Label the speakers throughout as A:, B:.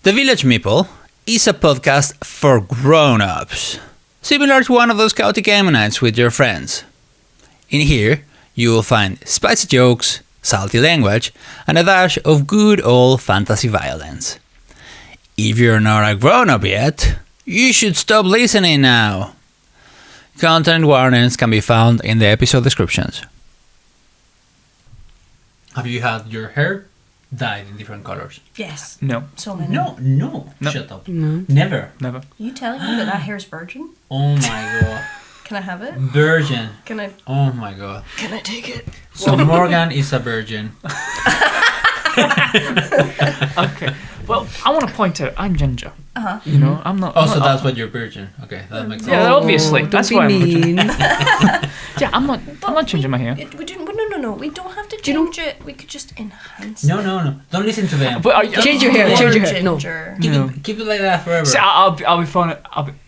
A: The Village Meeple is a podcast for grown-ups, similar to one of those chaotic game nights with your friends. In here, you will find spicy jokes, salty language, and a dash of good old fantasy violence. If you're not a grown-up yet, you should stop listening now. Content warnings can be found in the episode descriptions. Have you had your hair dyed in different colors?
B: Yes.
C: No.
B: So many.
A: No. Shut up.
B: No.
A: Never.
B: You telling me that hair's virgin?
A: Oh my god.
B: Can I have it?
A: Virgin.
B: Can I?
A: Oh my god.
B: Can I take it?
A: So Morgan is a virgin.
C: Okay. Well, I want to point out I'm ginger. You know, I'm not.
A: Oh,
C: I'm
A: so
C: not,
A: that's what you're virgin. Okay, that makes sense.
C: Yeah, obviously.
D: Don't
C: That's
D: be
C: why I'm
D: mean.
C: virgin. Yeah, I'm not changing my hair.
B: No. We don't have to change it. We could just enhance
A: No.
B: it.
A: Don't listen to them.
C: But
D: Change your hair. Change your hair. No.
B: Ginger.
A: Keep it like that forever.
C: See, I'll be fun.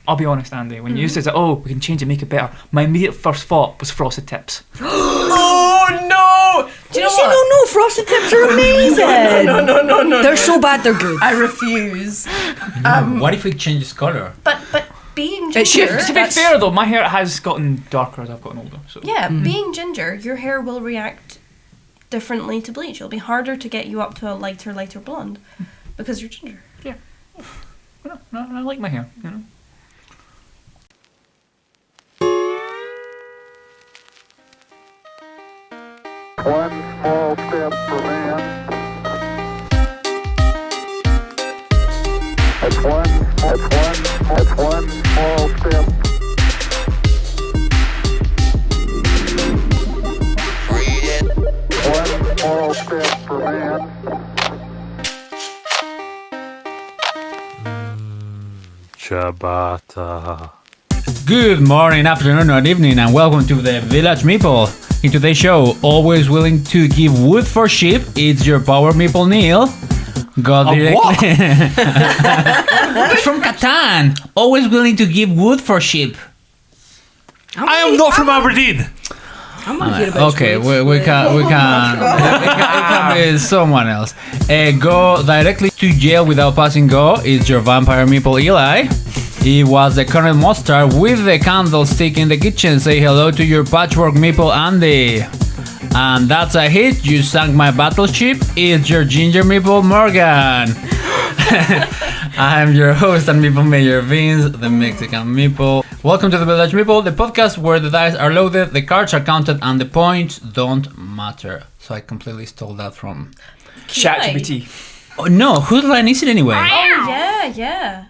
C: I'll be honest, Andy. When you said, "Oh, we can change it, make it better," my immediate first thought was frosted tips.
B: Oh no! Do you know what?
D: No, frosted tips are amazing.
B: No.
D: They're so bad, they're good.
B: I refuse.
A: What if it changes color?
B: But being
D: It should.
B: ginger.
C: To be fair, though, my hair has gotten darker as I've gotten older. So.
B: Yeah, being ginger, your hair will react differently to bleach. It'll be harder to get you up to a lighter blonde because you're ginger.
C: Yeah. No, I like my hair. You know.
E: One small step for man. That's one small step. One small step for man.
F: Ciabatta.
A: Good morning, afternoon, or evening, and welcome to the Village Meeple. In today's show, always willing to give wood for sheep, it's your power Meeple Niall. Go directly. It's from Catan. Always willing to give wood for sheep.
F: I am not from Aberdeen.
D: I'm gonna hear about
A: Okay,
D: it
A: we can be someone else. Go directly to jail without passing go. It's your vampire Meeple Eli. He was the current monster with the candlestick in the kitchen. Say hello to your patchwork Meeple Andi. And that's a hit. You sank my battleship. It's your ginger Meeple Morgan. I'm your host and Meeple Mayor Vince, the Mexican Meeple. Welcome to the Village Meeple, the podcast where the dice are loaded, the cards are counted, and the points don't matter. So I completely stole that from
C: ChatGPT.
A: Oh no, whose line is it anyway?
B: Oh yeah.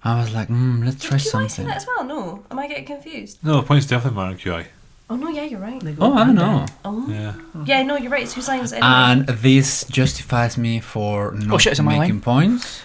A: I was like, let's try
B: Did you want to say
A: something.
B: that as well? No. Am I getting confused?
F: No, the point's definitely Mark QI.
B: Oh no, yeah, you're right.
A: Oh, I don't know.
B: Oh.
F: Yeah.
B: Yeah, no, you're right. It's whose line is it anyway?
A: And this justifies me for not
C: shit, it's on my
A: making
C: line.
A: points.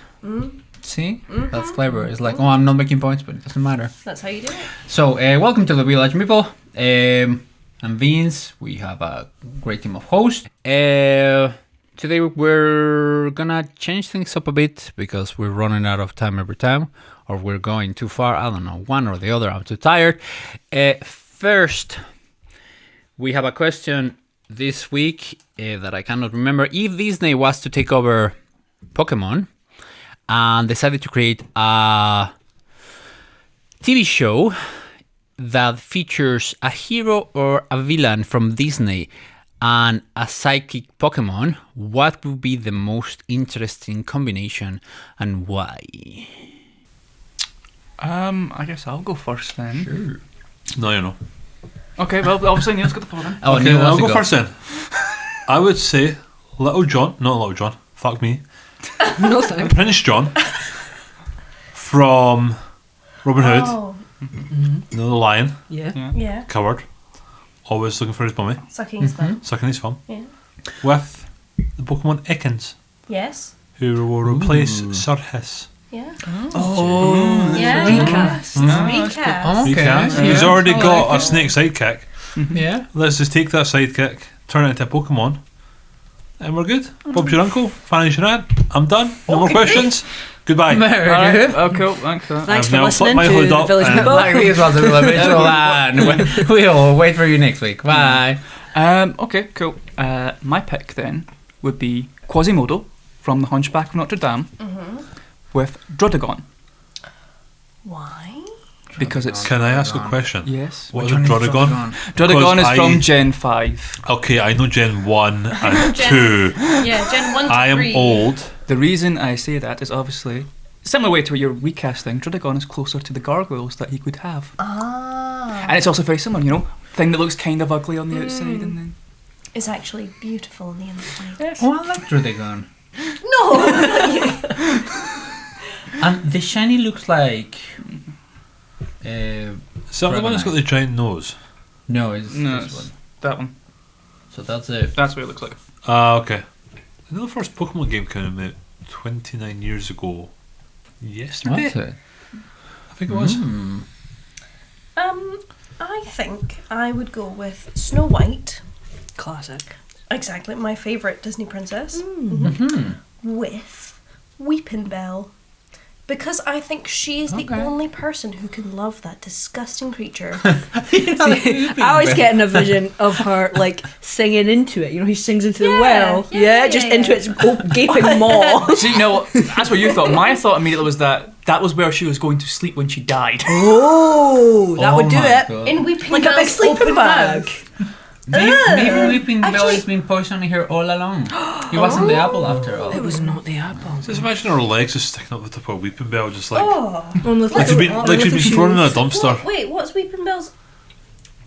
A: See? That's clever. It's like, I'm not making points, but it doesn't matter.
B: That's how you do it.
A: So, welcome to the Village Meeple. I'm Vince. We have a great team of hosts. Today we're gonna change things up a bit because we're running out of time every time, or we're going too far. I don't know, one or the other. I'm too tired. First, we have a question this week that I cannot remember. If Disney was to take over Pokemon and decided to create a TV show that features a hero or a villain from Disney and a psychic Pokemon, what would be the most interesting combination and why?
C: I guess I'll go first then.
A: Sure.
F: No, you know.
C: Okay, well, obviously Neil's got the floor then.
A: Oh,
F: Okay,
A: Neil
F: I'll
A: wants to
F: go first then. I would say not Little John, fuck me.
D: No thanks.
F: Prince John from Robin Hood,
B: Oh,
F: the lion,
D: Yeah.
B: yeah.
F: coward, always looking for his mummy,
B: Sucking his thumb.
F: sucking his thumb,
B: Yeah.
F: with the Pokemon Ekans,
B: Yes.
F: who will replace Sir Hiss.
B: Yeah.
D: Oh.
B: Yeah.
D: Recast.
B: Recast.
A: Oh, okay.
F: Recast.
A: Yeah.
F: He's already
A: I
F: got
A: like
F: a
A: it.
F: snake sidekick.
A: Yeah.
F: Let's just take that sidekick, turn it into a Pokemon, and we're good. Bob's your uncle, Fanny's your aunt. I'm done. No more questions. Goodbye.
A: Very good.
C: Oh, cool. Thanks for that.
D: Thanks
F: I've
D: for
F: now
D: listening
F: flipped my
D: to
F: hood
D: the
F: up
D: Village
F: and-
D: Meeple.
A: Like this was a little visual and we'll wait for you next week. Bye.
C: Okay, cool. My pick then would be Quasimodo from The Hunchback of Notre Dame. with Drodagon.
B: Why?
C: Because it's...
F: Can I ask a question?
C: Yes.
F: What is Drodagon?
C: Drodagon is
F: Because
C: from Gen 5.
F: Okay, I know Gen 1 and 2.
B: Yeah, Gen 1 to
F: I am
B: 3.
F: old.
C: The reason I say that is obviously... Similar way to what you're recasting, Drodagon is closer to the gargoyles that he could have.
B: Ah.
C: And it's also very similar, you know? Thing that looks kind of ugly on the outside and then...
B: It's actually beautiful on the inside.
C: Yes.
A: Oh, I like Drodagon.
B: No!
A: And the shiny looks like.
F: Is that the one that's got the giant nose?
A: No, it's
C: No,
A: this
C: it's
A: one.
C: that one.
A: So that's it.
C: That's what it looks like.
F: Okay. I know the first Pokemon game came out 29 years ago. Yesterday?
A: What's it?
F: I think it was.
A: Mm.
B: I think I would go with Snow White.
D: Classic.
B: Exactly, my favourite Disney princess.
A: Mhm.
B: With Weeping Belle. Because I think she is the
A: Okay.
B: only person who can love that disgusting creature.
D: I always get in a vision of her like singing into it. You know, he sings into the
B: Yeah,
D: well.
B: yeah,
D: Yeah,
B: yeah,
D: just
B: yeah.
D: into its gaping maw.
C: See, no, that's what you thought. My thought immediately was that was where she was going to sleep when she died.
D: Oh, that would do
A: my
D: it.
A: God.
B: In Weeping
D: Like a big
B: Belle's
D: sleeping
B: open
D: bag.
B: mouth.
A: Maybe Weeping Bell
B: actually-
A: has been poisoning her all along. It wasn't the apple after all.
D: It was not the apple.
F: Just imagine her legs just sticking up the top of a Weeping Bell, just like
D: On the
F: like she's been thrown in a dumpster.
B: Wait, what's Weeping Belle's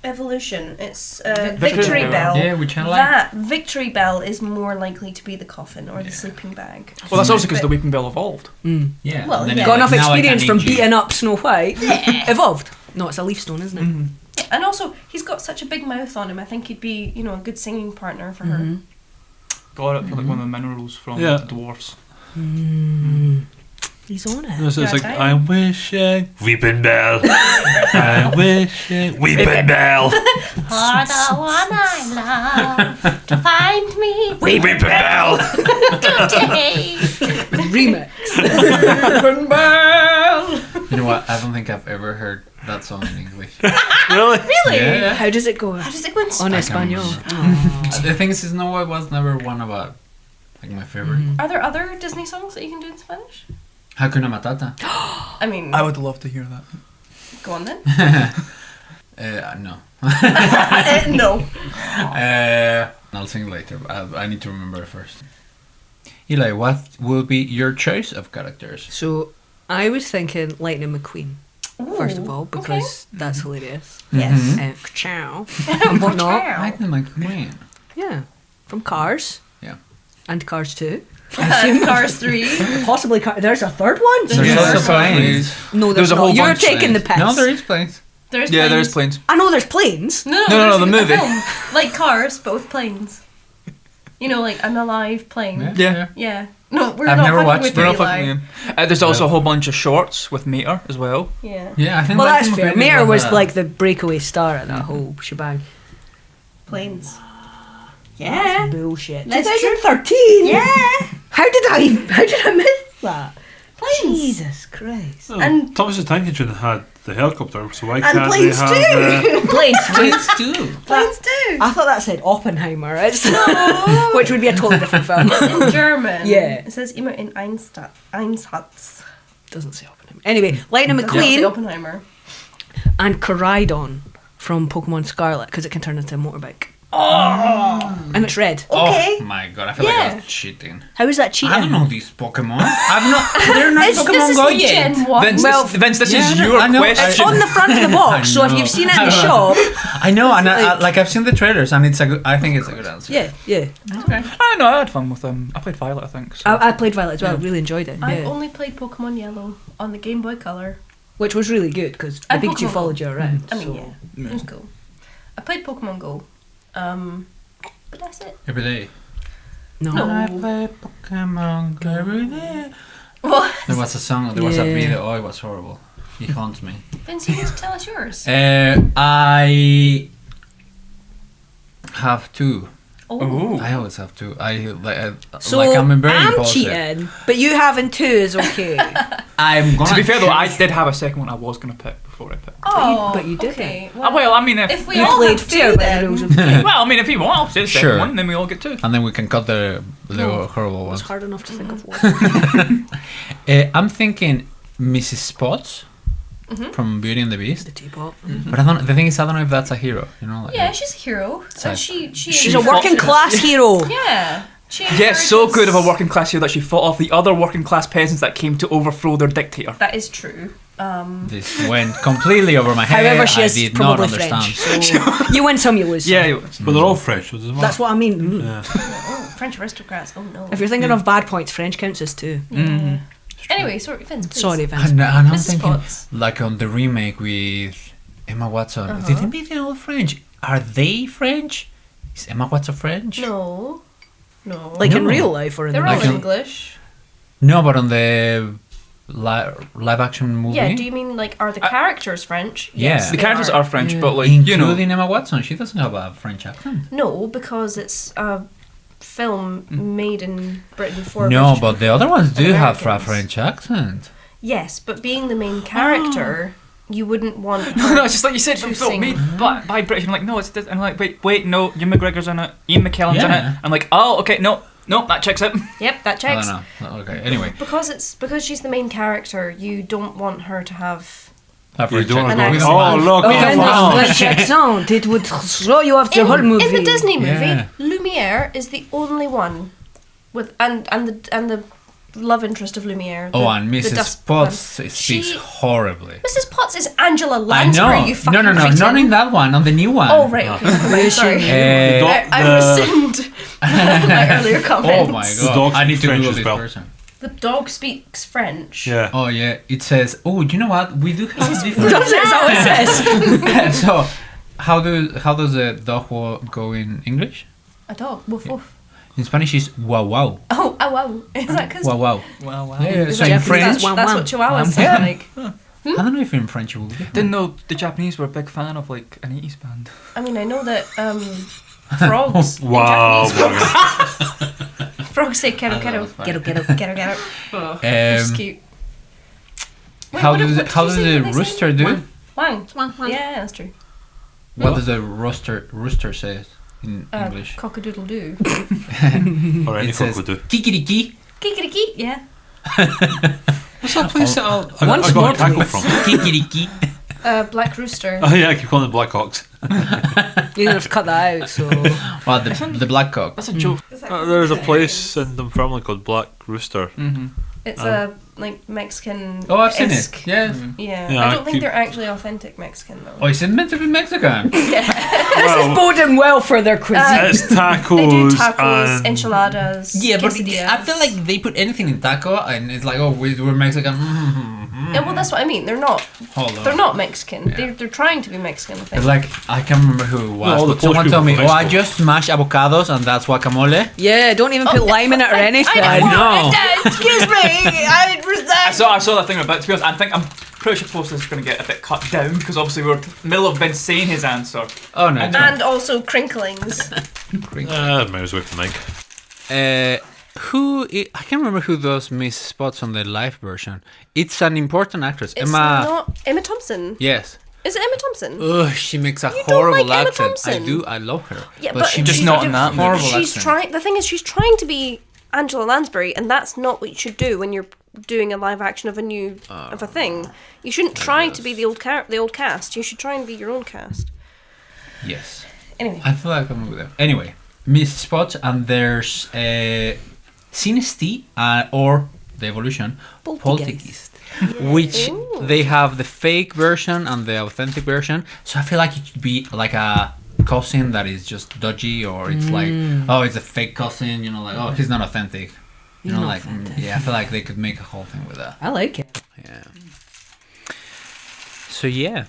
B: evolution? It's
C: Victory
B: Victory
C: Bell.
B: Bell.
A: Yeah, which I like.
B: That Victory Bell is more likely to be the coffin or the sleeping bag.
C: Well, that's also because the Weeping Bell evolved.
A: Yeah.
B: Well,
A: and then
B: yeah.
A: it
D: Got enough
A: now I
D: experience
A: can
D: from
A: eat you.
D: beating up Snow White. Evolved. No, it's a leaf stone, isn't it?
B: And also, he's got such a big mouth on him. I think he'd be, a good singing partner for her.
C: Got it for like one of the minerals from
F: Yeah.
C: the dwarfs.
D: He's on it.
F: It's like,
B: right.
F: I'm wishing Weeping Bell. I'm wishing Weeping Bell.
B: For the one I love to find me
F: Weeping Bell.
B: today.
D: Remix.
A: You know what? I don't think I've ever heard that song in English.
F: Really?
B: Really?
A: Yeah.
D: How does it go?
B: How does it go in
D: On
B: Spanish?
D: Espanol.
A: The thing is, Snow White was never one of my favorite.
B: Are there other Disney songs that you can do in Spanish?
A: Hakuna Matata.
B: I mean,
C: I would love to hear that.
B: go on then.
A: No.
B: No.
A: I'll sing later. I need to remember it first. Eli, what will be your choice of characters?
D: So, I was thinking Lightning McQueen, first of all,
B: okay.
D: because that's hilarious.
B: Yes.
D: Ciao. And whatnot.
A: Lightning McQueen.
D: Yeah. From Cars.
A: Yeah.
D: And Cars 2.
B: Cars 3.
D: Possibly There's a third one?
A: There's
B: Yeah.
A: also planes.
D: No,
C: There's
D: there's
C: a whole
D: not. You're
C: bunch
D: taking the piss.
A: No, there is planes.
B: There's
C: Yeah,
B: planes.
C: there is planes.
D: I know there's planes.
B: No,
C: No,
B: there's
C: the
B: a
C: movie.
B: film. Like Cars, but with planes. You know, like an alive plane.
C: Yeah.
B: Yeah. No, we're
A: I've
B: not
A: never
B: fucking
A: watched
B: with
C: We're
B: you,
C: not fucking
B: Eli.
C: in. There's also a whole bunch of shorts with Mater as well.
B: Yeah.
A: Yeah, I think.
D: Well, that's
A: Lightning
D: fair.
A: McQueen
D: Mater was
A: a-
D: like the breakaway star at that whole shebang.
B: Planes.
D: That's bullshit.
B: That's
D: 2013?
B: Yeah.
D: How did I miss that?
B: Planes.
D: Jesus Christ.
B: And-
F: Thomas the Tank Engine had the helicopter, so why
B: And
F: can't they
B: planes
F: have
B: too.
D: Planes too.
A: Planes too.
B: Planes too.
D: I thought that said Oppenheimer, which would be a totally different film.
B: In German.
D: Yeah.
B: It says immer in Einsatz.
D: Doesn't say Oppenheimer. Anyway, Lightning
B: Doesn't say
D: McQueen
B: Oppenheimer.
D: and Coridon from Pokemon Scarlet because it can turn into a motorbike. Oh! And it's red.
B: Okay.
A: Oh my god, I feel like I was cheating.
D: How is that cheating?
A: I don't know these Pokemon. I've not. They're not
B: This
A: Pokemon
B: is
A: Go
B: like
A: yet.
B: Gen 1.
D: Well,
C: Vince, this
A: yeah,
C: is
A: I know,
C: your
A: I know.
D: It's
C: question.
D: on the front of the box, so if
A: I
D: you've seen it in
A: know.
D: the shop,
A: I know, and I've seen the trailers, and it's a good. I think it's a good answer.
D: yeah.
C: I know, I had fun with them. I played Violet, I think. So.
D: I played Violet as well. Really enjoyed it.
B: I
D: Yeah.
B: only played Pokemon Yellow on the Game Boy Color.
D: Which was really good because the
B: And
D: Pikachu
B: Pokemon
D: followed you around.
B: I mean,
D: so.
B: yeah, it was cool. I played Pokemon Go. But that's it.
A: Every day.
D: No.
A: I play Pokemon Go every day.
B: What?
A: There was a song. There was a
D: Yeah.
A: video. Oh, it was horrible. He haunts me.
B: Vince, you need to tell us yours.
A: I have two.
B: Oh.
A: I always have two.
D: So
A: like I'm very
D: I'm
A: impulsive.
D: cheating, but you having two is okay.
A: I'm gonna.
C: To be fair though, I
A: choose-
C: did have a second one I was going to pick before I picked.
B: Oh,
D: but you didn't.
B: Okay.
C: Well, I mean,
B: if we
D: you
B: all
D: played
B: have
D: fair
B: two,
D: by the
B: then.
D: rules of the game.
C: well, I mean, if you want, I'll say the second
A: Sure.
C: one, then we all get two.
A: And then we can cut the
D: No.
A: horrible
D: It's
A: ones.
D: hard enough to think of one.
A: I'm thinking Mrs. Spots from Beauty and the Beast.
D: The teapot.
A: But I don't. The thing is, I don't know if that's a hero. You know, like,
B: Yeah, she's a hero.
A: So-
B: And she
D: She's a working class hero.
B: Yeah. She
C: Yeah, so
B: encourages-
C: good of a working class hero that she fought off the other working class peasants that came to overthrow their dictator.
B: That is true.
A: This went completely over my head.
D: However, she
A: I
D: is
A: did not
D: probably
A: understand.
D: French. So you win some, you lose some.
C: Yeah,
F: But they're all French. So it doesn't
D: That's
F: matter.
D: what I mean.
F: Yeah.
B: Oh, French aristocrats. Oh no.
D: If you're thinking of bad points, French counts as too.
B: Anyway, sorry, Vince. Please.
D: Sorry, Vince.
A: And I'm
B: Mrs.
A: thinking,
B: Potts.
A: like on the remake with Emma Watson, did they make them all French? Are they French? Is Emma Watson French?
B: No. No.
D: Like in
A: No.
D: real life or in
B: They're
D: the
B: all
A: Like in-
B: English.
A: No, but on the live action movie.
B: Yeah. Do you mean like are the characters French?
A: Yeah.
B: Yes,
C: the
B: they
C: characters are French,
D: Yeah.
C: but like you know,
A: Including Emma Watson, she doesn't have a French accent.
B: No, because it's a film made in Britain for.
A: No,
B: British
A: but the other ones do have a
B: Americans.
A: French accent.
B: Yes, but being the main character, you wouldn't want.
C: no, it's just like you said,
B: To
C: film
B: sing.
C: made by British. I'm like, no, it's this. And I'm like, wait, no, Ewan McGregor's in it, Ian McKellen's in
A: Yeah.
C: it. I'm like, oh, okay, no, that checks out.
B: Yep, that
A: I
B: checks.
A: don't know. Okay, anyway.
B: Because she's the main character, you don't want her to have.
A: A
F: You
A: French
F: don't
A: accent.
F: want to
B: An
F: go.
B: accent.
F: Oh look!
D: Oh,
F: oh,
D: and
F: wow.
D: the French accent, it would throw you off the whole movie.
B: In the Disney movie,
A: Yeah.
B: Lumiere is the only one with and the love interest of Lumiere.
A: Oh,
B: the-
A: and
B: the
A: Mrs.
B: dustpan.
A: Potts speaks
B: She-
A: horribly.
B: Mrs. Potts is Angela
A: I
B: Lansbury.
A: know.
B: You fucking
A: No,
B: cretin.
A: not in that one. On the new one.
B: Oh right, okay. Right, sorry. I rescind my earlier comments.
A: Oh my
F: The
A: god!
F: dog
A: I need to
F: speaks French
A: Google
F: as
A: this
F: well.
A: person.
B: The dog speaks French.
F: Yeah.
A: Oh yeah, it says. Oh, you know what? We do have different.
D: Does it? Is that what it says?
A: So, how does the dog go in English?
B: A dog. Woof woof.
A: In Spanish, is wow wow.
B: Oh, wow. Is that because
A: Wow wow.
C: Wow.
A: Yeah,
B: is
A: so
B: that
A: in
B: 'cause
A: French,
B: that's what chihuahuas
A: Yeah.
B: sound like.
A: I don't know if in French it will be different.
C: Didn't know the Japanese were a big fan of like an 80s band.
B: I mean, I know that frogs. in
F: Wow.
B: Japanese frogs say kero kero.
D: Get up, get up.
B: Kero kero. Oh, that's cute. Wait,
A: How
B: what
A: does
B: did-
A: it, how
B: what
A: does
B: did you say?
A: the
B: What did they say?
A: rooster do?
B: Wang.
D: Wang, wang.
B: Yeah, that's true.
A: What does the rooster say in English?
B: Cock-a-doodle doo.
F: Or any
A: It says
F: cock would do.
A: kikiriki,
B: Kikiriki. Yeah.
F: What's that place that I
D: Once
F: got
D: more,
F: a cackle
D: please.
F: from?
A: kikiriki.
B: Black rooster.
F: Oh yeah, I keep calling them Blackhawks.
D: You're gonna have to cut that out. So
A: Well, the black cock.
C: That's a joke.
F: There's a place in Dunfermline called Black Rooster.
C: Mm-hmm.
B: It's a like Mexican.
A: Oh, I've seen it.
B: esque-
A: Yeah.
B: Yeah.
F: Yeah,
B: I don't think
F: keep-
B: they're actually authentic Mexican though.
A: Oh, is it meant to be Mexican?
D: this is boding well for their cuisine.
F: It's tacos.
B: They do tacos,
F: and
B: enchiladas.
A: Yeah, but
B: quesadillas.
A: I feel like they put anything in taco and it's like, oh, we're Mexican.
B: Yeah, well, that's what I mean. They're not.
A: Hold on.
B: They're not Mexican.
A: Yeah.
B: They're trying to be Mexican. I think.
A: It's like, I can't remember who it was,
F: all the
A: but someone
F: Polish
A: told me,
F: people
A: oh,
F: from
A: I just smashed avocados and that's guacamole.
D: Yeah, don't even put lime in it or anything.
A: I know.
B: Excuse me.
C: I saw that thing about. To be honest, I'm pretty sure post is going to get a bit cut down because obviously we're middle of Ben saying his answer.
A: Oh, no.
B: And also crinklings.
F: might as well the mic.
A: I can't remember who does Miss Spots on the live version. It's an important actress.
B: It's
A: Emma.
B: not Emma Thompson.
A: Yes.
B: Is it Emma Thompson?
A: Ugh, she makes a
B: You don't
A: horrible
B: like Emma
A: accent.
B: Thompson?
A: I do. I love her.
B: Yeah, but
A: she
C: just
B: she's
C: not
B: a
C: in that movie.
A: horrible
B: She's
A: accent.
B: trying. The thing is, she's trying to be Angela Lansbury, and that's not what you should do when you're doing a live action of a thing. You shouldn't try to be the old cast. You should try and be your own cast.
A: Yes.
B: Anyway,
A: I feel like I'm with them. Anyway, Miss Spots, and there's Synesty or the evolution Poltergeist, which they have the fake version and the authentic version. So I feel like it could be like a cousin that is just dodgy, or it's like, oh, it's a fake cousin. You know, like, oh, he's not authentic. You know,
D: not
A: like,
D: authentic.
A: yeah, I feel like they could make a whole thing with that.
D: I like it.
A: Yeah. So yeah,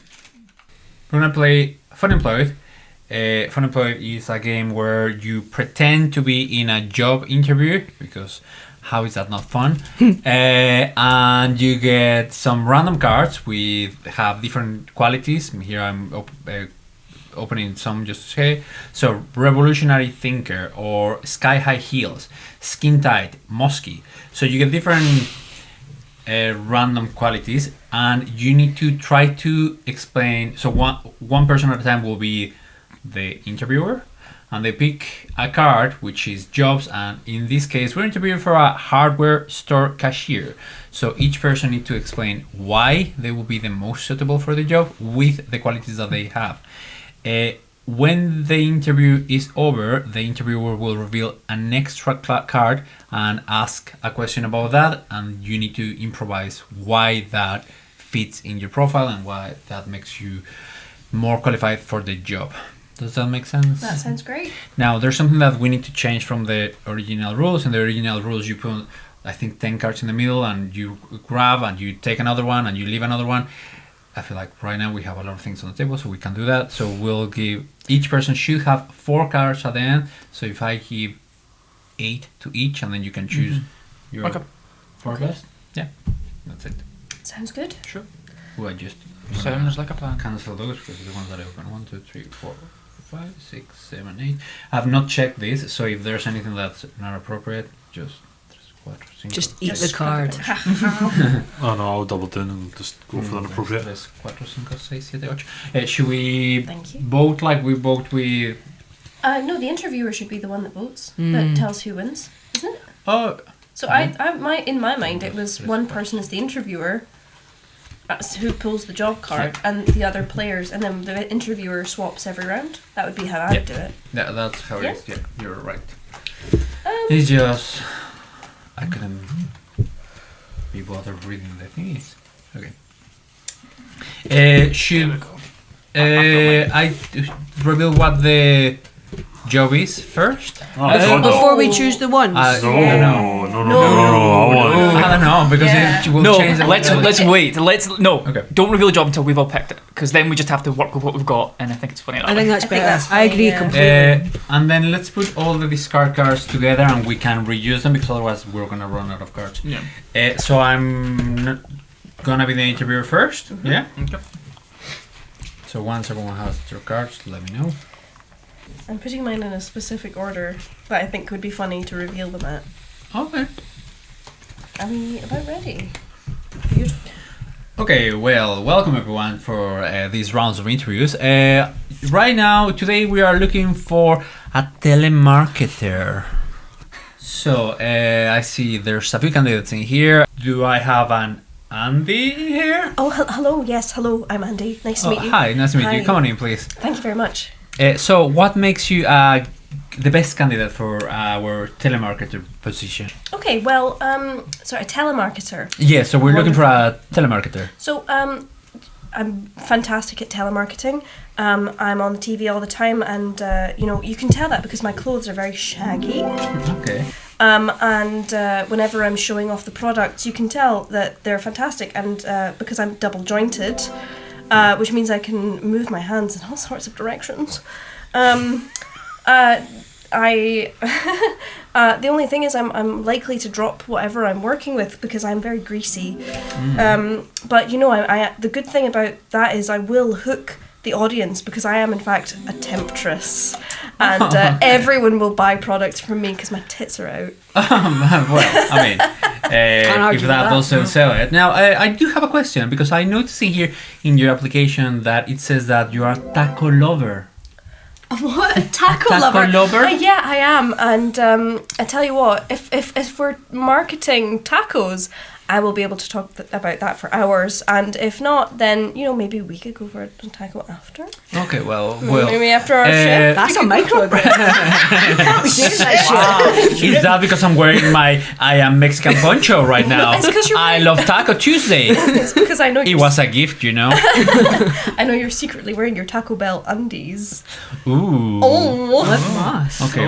A: we're gonna play FunEmployed. FunEmployed is a game where you pretend to be in a job interview, because how is that not fun? And you get some random cards with have different qualities. Here I'm opening some just to say. So revolutionary thinker, or sky high heels, skin tight, musky. So you get different random qualities, and you need to try to explain. So one person at a time will be the interviewer, and they pick a card which is jobs, and in this case we're interviewing for a hardware store cashier. So each person needs to explain why they will be the most suitable for the job with the qualities that they have. When the interview is over, the interviewer will reveal an extra card and ask a question about that, and you need to improvise why that fits in your profile and why that makes you more qualified for the job. Does that make sense?
B: That sounds great.
A: Now, there's something that we need to change from the original rules. In the original rules, you put, I think, 10 cards in the middle, and you grab and you take another one and you leave another one. I feel like right now we have a lot of things on the table, so we can do that. So we'll give, each person should have 4 cards at the end. So if I give 8 to each, and then you can choose your 4 best. Yeah, that's it.
B: Sounds good.
A: Sure. Well, I just
C: Sounds like a plan.
A: cancel those because the ones that I open. 1, 2, 3, 4, 5, 6, 7, 8. I have not checked this, so if there's anything that's not appropriate, just
D: Just eat the card.
F: Oh no, I'll double down and just go for the inappropriate.
A: 3, 4, 5, 6, 7, 8. Should we
B: Thank you.
A: vote like we vote with?
B: No, the interviewer should be the one that votes, that tells who wins, isn't it?
A: Oh,
B: So in my mind, it was one person is the interviewer, who pulls the job card, and the other players, and then the interviewer swaps every round. That would be how I'd do it.
A: yeah, that's how
B: Yeah.
A: it is. Yeah, you're right. It's just I couldn't be bothered reading the thingies. Okay. Should I reveal what the job is first?
F: Oh, God, no.
D: Before we choose the ones.
F: No,
A: I don't know.
F: no, I want
A: I don't know because
B: Yeah.
A: it will
C: No,
A: change.
C: let's wait.
A: Okay.
C: Don't reveal the job until we've all picked it, because then we just have to work with what we've got, and I think it's funny. That
D: I think
C: way.
D: that's
B: I think
D: better.
B: that's
D: I agree
B: fine, yeah.
D: completely.
A: And then let's put all the discard cards together, and we can reuse them because otherwise we're gonna run out of cards.
C: Yeah.
A: So I'm gonna be the interviewer first. Yeah.
C: Okay.
A: So once everyone has their cards, let me know.
B: I'm putting mine in a specific order that I think would be funny to reveal them at.
A: Okay.
B: Are we about ready? Beautiful.
A: Okay, well, welcome everyone for these rounds of interviews. Right now, today we are looking for a telemarketer. So, I see there's a few candidates in here. Do I have an Andi here?
B: Oh, hello. Yes, hello. I'm Andi. Nice to meet you.
A: Hi, nice to meet you.
B: Hi.
A: Come on in, please.
B: Thank you very much.
A: So, what makes you the best candidate for our telemarketer position?
B: Okay, well, so a telemarketer.
A: Yeah, so we're looking for a telemarketer.
B: So, I'm fantastic at telemarketing. I'm on the TV all the time, and you can tell that because my clothes are very shaggy.
A: Okay.
B: And whenever I'm showing off the products, you can tell that they're fantastic. And because I'm double jointed, which means I can move my hands in all sorts of directions. The only thing is I'm likely to drop whatever I'm working with because I'm very greasy. But the good thing about that is I will hook the audience because I am in fact a temptress, and everyone will buy products from me because my tits are out.
A: Well, I mean,
D: argue
A: if
D: with
A: that
D: that.
A: doesn't sell it. Now, I do have a question because I noticed in here in your application that it says that you are a taco lover.
B: What? A taco
A: Taco
B: lover?
A: lover?
B: Yeah, I am. And I tell you what, if we're marketing tacos, I will be able to talk about that for hours. And if not, then maybe we could go for a taco after.
A: Okay, well,
B: Maybe after our shift.
D: That's a micro. Can't be saying that shit.
A: Is that because I'm wearing my I am Mexican poncho right now?
B: It's 'cause you're
A: I
B: wearing-
A: love Taco Tuesday.
B: It's because I know
A: It
B: you're,
A: was a gift, you know.
B: I know you're secretly wearing your Taco Bell undies.
A: Ooh.
B: Oh.
D: Nice.
A: Okay,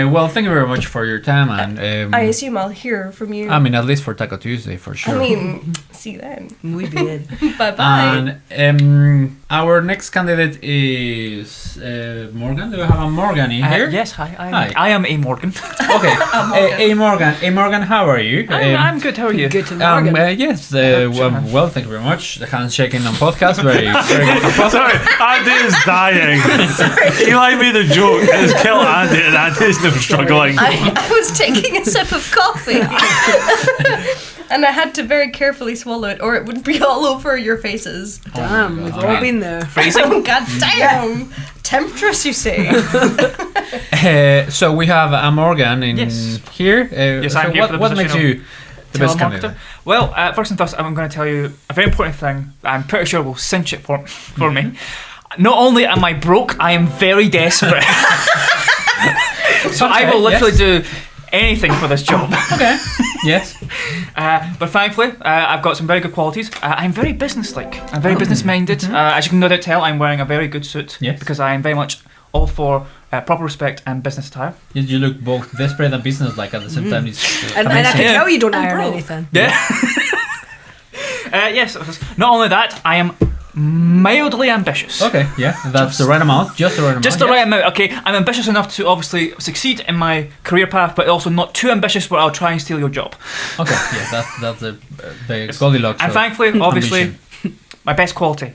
A: well, thank you very much for your time, and
B: I assume I'll hear from you.
A: I mean, at least for Taco Tuesday, for sure.
B: I mean, see you then.
D: Muy bien.
B: Bye bye.
A: And our next candidate is Morgan. Do we have a Morgan in here?
C: Yes, hi.
A: Hi.
C: I am A. Morgan.
A: Okay. A Morgan. A Morgan, how are you?
C: I'm good. How are you?
D: Good to Morgan.
A: Yes. Well, thank you very much. The handshaking on podcast. Very, very good for podcast.
F: Sorry, Andy is dying. Eli made a joke. It's killed Andy, and Andy's now struggling.
B: I was taking a sip of coffee. And I had to very carefully swallow it, or it would be all over your faces.
D: Damn, we've all been there.
C: Phrasing.
B: Oh, God damn! Temptress, you say?
A: So we have Morgan in
C: Yes.
A: here.
C: Yes,
A: so
C: I'm here for the
A: what makes
C: position
A: you the best
C: telemarketer.
A: candidate?
C: Well, first and first, I'm going to tell you a very important thing. I'm pretty sure will cinch it for me. Not only am I broke, I am very desperate. So I will literally do anything for this job.
A: Okay. Yes.
C: But thankfully, I've got some very good qualities. I'm very business-like. I'm very business-minded. As you can no doubt tell, I'm wearing a very good suit because I am very much all for proper respect and business attire.
A: You look both desperate and business-like at the same time. It's
D: And I
A: amazing.
D: can tell you don't
B: I'm
D: iron
B: broke.
D: anything.
C: Yeah. Yes. Not only that, I am mildly ambitious.
A: Okay, yeah, that's the right amount. Just the right amount.
C: Just the
A: yes.
C: right amount. Okay, I'm ambitious enough to obviously succeed in my career path, but also not too ambitious where I'll try and steal your job.
A: Okay, yeah, that's the Goldilocks.
C: And
A: of
C: thankfully, obviously,
A: ambition.
C: my best quality.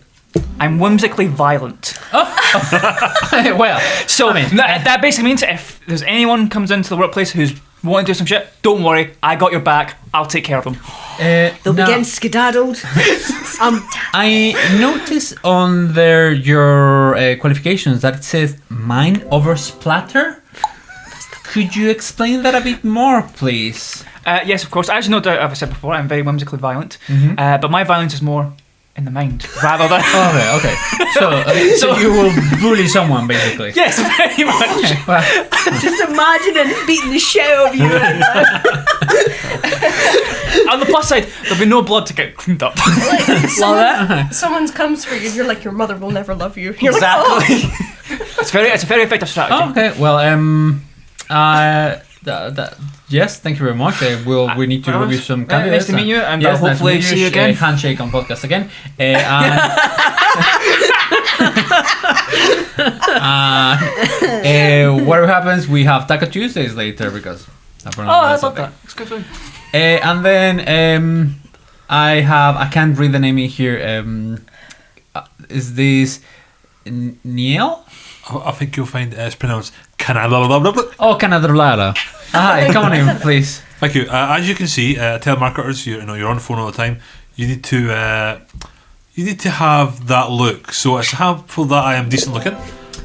C: I'm whimsically violent.
A: Well,
C: So that basically means if there's anyone comes into the workplace who's wanting to do some shit, don't worry, I got your back. I'll take care of them.
D: They'll be
A: now,
D: getting skedaddled.
A: I noticed on your qualifications that it says mind over splatter. Could you explain that a bit more, please?
C: Yes, of course. As you know, I've said before, I'm very whimsically violent. But my violence is more in the mind rather than.
A: Okay. So you will bully someone, basically.
C: Yes, very much.
A: Okay, well,
D: Just imagine it beating the shit out of you right now.
C: On the plus side, there'll be no blood to get cleaned up.
B: Someone comes for you, and you're like, your mother will never love you. You're
C: Exactly. It's a very effective strategy.
A: oh, okay. Well, yes, thank you very much. We need to
C: Well,
A: review some
C: nice
A: candidates.
C: to meet you, and
A: yes,
C: I'll hopefully
A: nice to
C: see
A: meet
C: you again.
A: Handshake on podcast again. What happens? We have Taco Tuesdays later because.
C: I love that. It's good food.
A: And then I can't read the name in here. Is this Niall?
F: I think you'll find it's pronounced Canada.
A: Oh, Canada. Hi, come on in, please.
F: Thank you. As you can see, telemarketers, you're on the phone all the time. You need to have that look. So it's helpful that I am decent looking.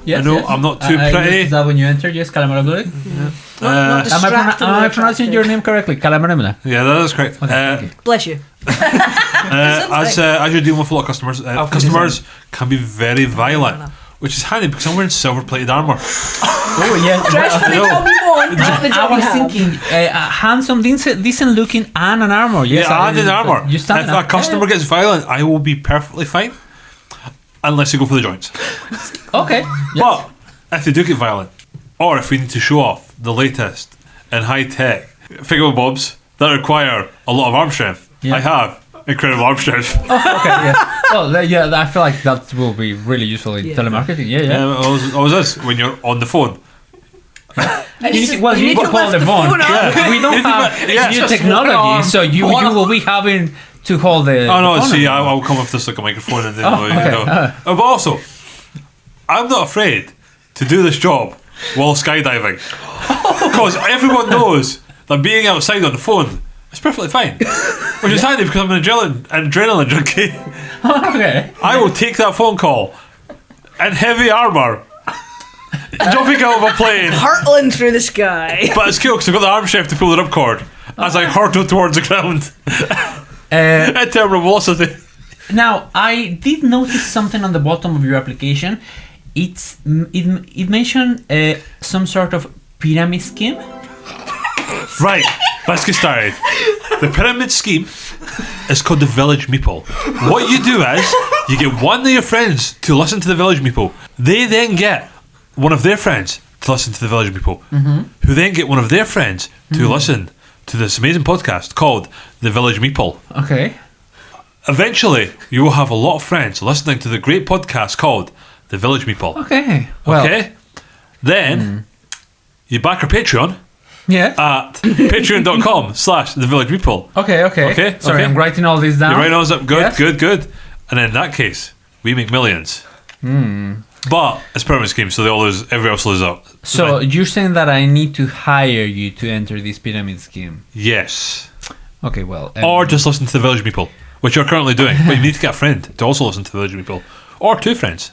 A: Yes,
F: I know
A: yes.
F: I'm not too
A: I
F: pretty.
A: noticed that when you entered, yes, Calamara.
D: Not distracting.
A: Am I pronouncing your name correctly? Calamara.
F: Yeah, that is correct.
A: Okay, thank you.
D: Bless you.
F: As you're dealing with a lot of customers, customers can be very violent, which is handy because I'm wearing silver-plated armour.
A: Oh, yeah.
D: Dress for the job you want, not the
A: I
D: job
A: was
D: you have.
A: thinking, handsome, decent looking, and an armor. Yes,
F: Yeah, and in armour.
A: You
F: If
A: stand
F: a customer gets violent, I will be perfectly fine, unless you go for the joints.
A: Okay. Yes.
F: But if they do get violent, or if we need to show off the latest and high-tech figure bobs that require a lot of arm strength,
A: Yeah.
F: I have incredible arm strength.
A: Okay. Yeah. Well, yeah. I feel like that will be really useful in telemarketing. Yeah.
F: Always is when you're on the phone.
A: You need to call
D: lift
A: the phone.
D: up.
F: Yeah.
A: We don't have new technology, so you will be having to hold the.
F: Oh no!
A: the phone
F: See,
A: number.
F: I'll come with this like a microphone and then
A: okay.
F: But also, I'm not afraid to do this job while skydiving because everyone knows that being outside on the phone is perfectly fine, which is handy because I'm an adrenaline junkie.
A: Okay.
F: I will take that phone call in heavy armour, jumping out of a plane.
D: Hurtling through the sky.
F: But it's cool because I've got the arm chef to pull the ripcord as I hurtle towards the ground at terminal velocity.
A: Now, I did notice something on the bottom of your application. It mentioned some sort of pyramid scheme.
F: Right, let's get started. The pyramid scheme is called the Village Meeple. What you do is you get one of your friends to listen to the Village Meeple. They then get one of their friends to listen to the Village Meeple, who then get one of their friends to listen to this amazing podcast called the Village Meeple.
A: Okay.
F: Eventually, you will have a lot of friends listening to the great podcast called the Village Meeple.
A: Okay. Well.
F: Okay? Then, you back our Patreon
A: Yeah.
F: at patreon.com/the Village Meeple.
A: Okay.
F: Okay,
A: Sorry,
F: okay.
A: I'm writing all this down.
F: You're writing all this up. Good,
A: Yes.
F: good. And in that case, we make millions. But it's pyramid scheme, so everybody else loses out.
A: So you're saying that I need to hire you to enter this pyramid scheme?
F: Yes.
A: Okay. Well.
F: Or just listen to the Village Meeple, which you're currently doing. But you need to get a friend to also listen to the Village Meeple. Or two friends.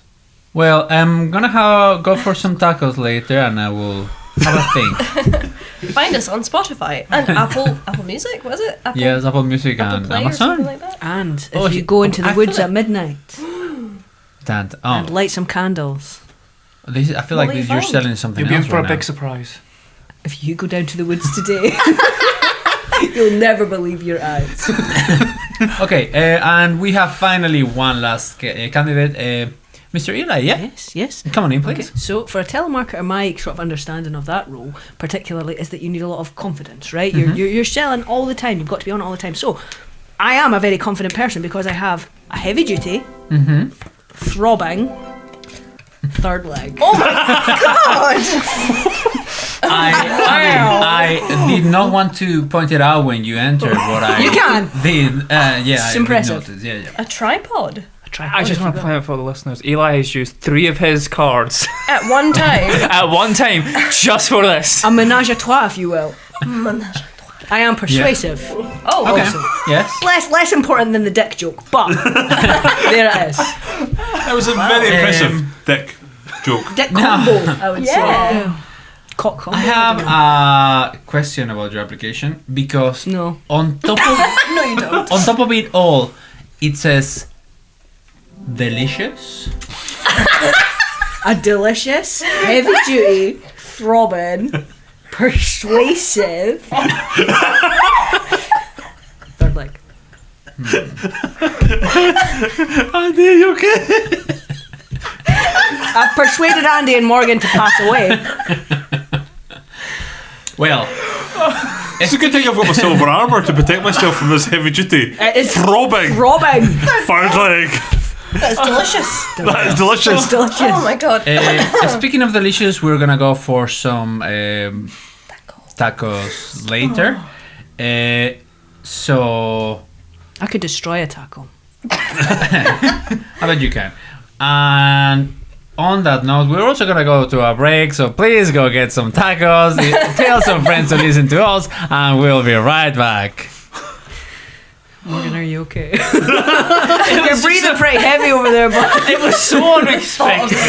A: Well, I'm gonna go for some tacos later, and I will have a think.
B: Find us on Spotify and Apple Music, was it?
A: Yes, Apple Music
B: Apple
A: and
B: Play or something
A: Amazon.
B: like that.
D: And
A: Oh,
D: if you go into the
A: I
D: woods
A: feel
D: at midnight
A: And
D: and light some candles,
A: I feel
B: What
A: like
B: will you
A: you're
B: find?
A: selling something
C: You'll be in
A: else
C: for
A: right
C: a
A: now.
C: big surprise.
D: if you go down to the woods today, you'll never believe your eyes.
A: Okay, and we have finally one last candidate, Mr. Eli. Yeah,
D: Yes.
A: come on in,
D: Okay,
A: please.
D: so for a telemarketer, my sort of understanding of that role, particularly, is that you need a lot of confidence, right? You're selling all the time. You've got to be on all the time. So, I am a very confident person because I have a heavy duty, throbbing third leg.
B: Oh my god!
A: I did not want to point it out when you entered what I
D: You can.
A: did. Yeah,
D: It's
A: I did
D: impressive.
A: notice, Yeah.
B: A tripod
C: I just want to point out for the listeners, Eli has used 3 of his cards
B: at one time.
C: at one time just for this.
D: A menage a trois, if you will. I am persuasive.
B: Oh,
A: Okay.
D: Also.
A: Yes.
D: Less important than the dick joke, but there it is.
F: That was a very impressive dick joke.
D: Dick combo, I would
B: Yeah.
D: say. Cock combo.
A: I have a question about your application because
D: No.
A: on top of
B: no, you don't.
A: on top of it all, it says delicious.
D: A delicious, heavy duty, throbbing, persuasive. Third leg.
F: Andy, are you okay?
D: I've persuaded Andy and Morgan to pass away.
A: Well,
F: It's a good thing I've got my silver armour to protect myself from this heavy duty.
D: It's
F: Throbbing
D: throbbing.
F: third leg.
B: That's delicious.
F: That is delicious.
D: Delicious.
B: Oh my god.
A: speaking of delicious, we're gonna go for some tacos later. So
D: I could destroy a taco.
A: I bet you can. And on that note, we're also gonna go to a break. So please go get some tacos. Tell some friends to listen to us, and we'll be right back.
D: Morgan, are you okay? You're breathing pretty heavy over there, but
C: It was so unexpected.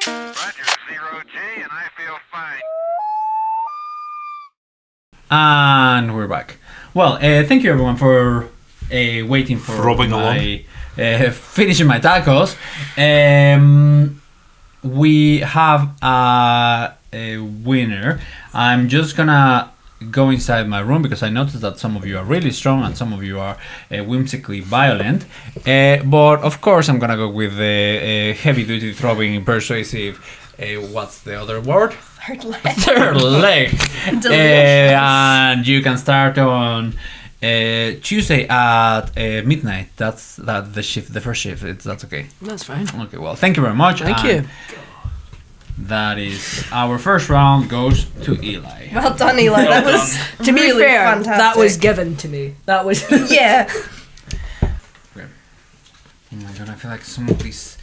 E: Roger, 0G, and I feel fine.
A: And we're back. Well, thank you everyone for waiting for
F: Throbbing
A: my finishing my tacos. We have a winner. I'm just gonna go inside my room because I noticed that some of you are really strong and some of you are whimsically violent. But of course, I'm gonna go with the heavy-duty, throbbing, persuasive. What's the other word?
B: Third leg.
A: Third leg.
B: Delicious.
A: And you can start on Tuesday at midnight. That's the shift, the first shift. That's okay.
D: that's fine.
A: Okay, well, thank you very much.
D: Thank
A: and
D: you.
A: That is our first round goes to Eli.
B: Well done, Eli. That was
D: To be
B: really
D: fair,
B: fantastic.
D: that was given to me. That was.
B: Yeah.
A: Oh my god, I feel like some of these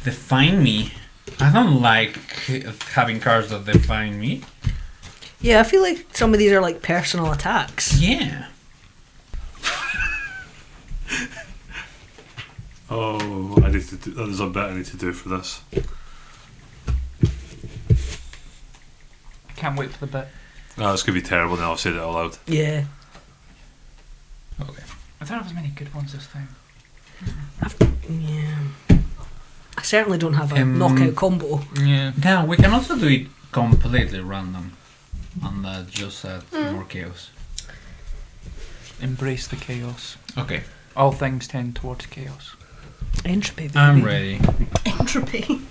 A: define me. I don't like having cards that define me.
D: Yeah, I feel like some of these are like personal attacks.
A: Yeah.
F: Oh, I need to do, there's a bit I need to do for this.
C: Can't wait for the bit.
F: Oh, it's going to be terrible now I've said it out loud.
D: Yeah.
A: Okay.
C: I don't have as many good ones this time.
D: Yeah. I certainly don't have a knockout combo.
C: Yeah.
A: Now we can also do it completely random, and that just adds more chaos.
C: Embrace the chaos.
A: Okay,
C: All things tend towards chaos.
D: Entropy, baby.
A: I'm ready.
B: Entropy.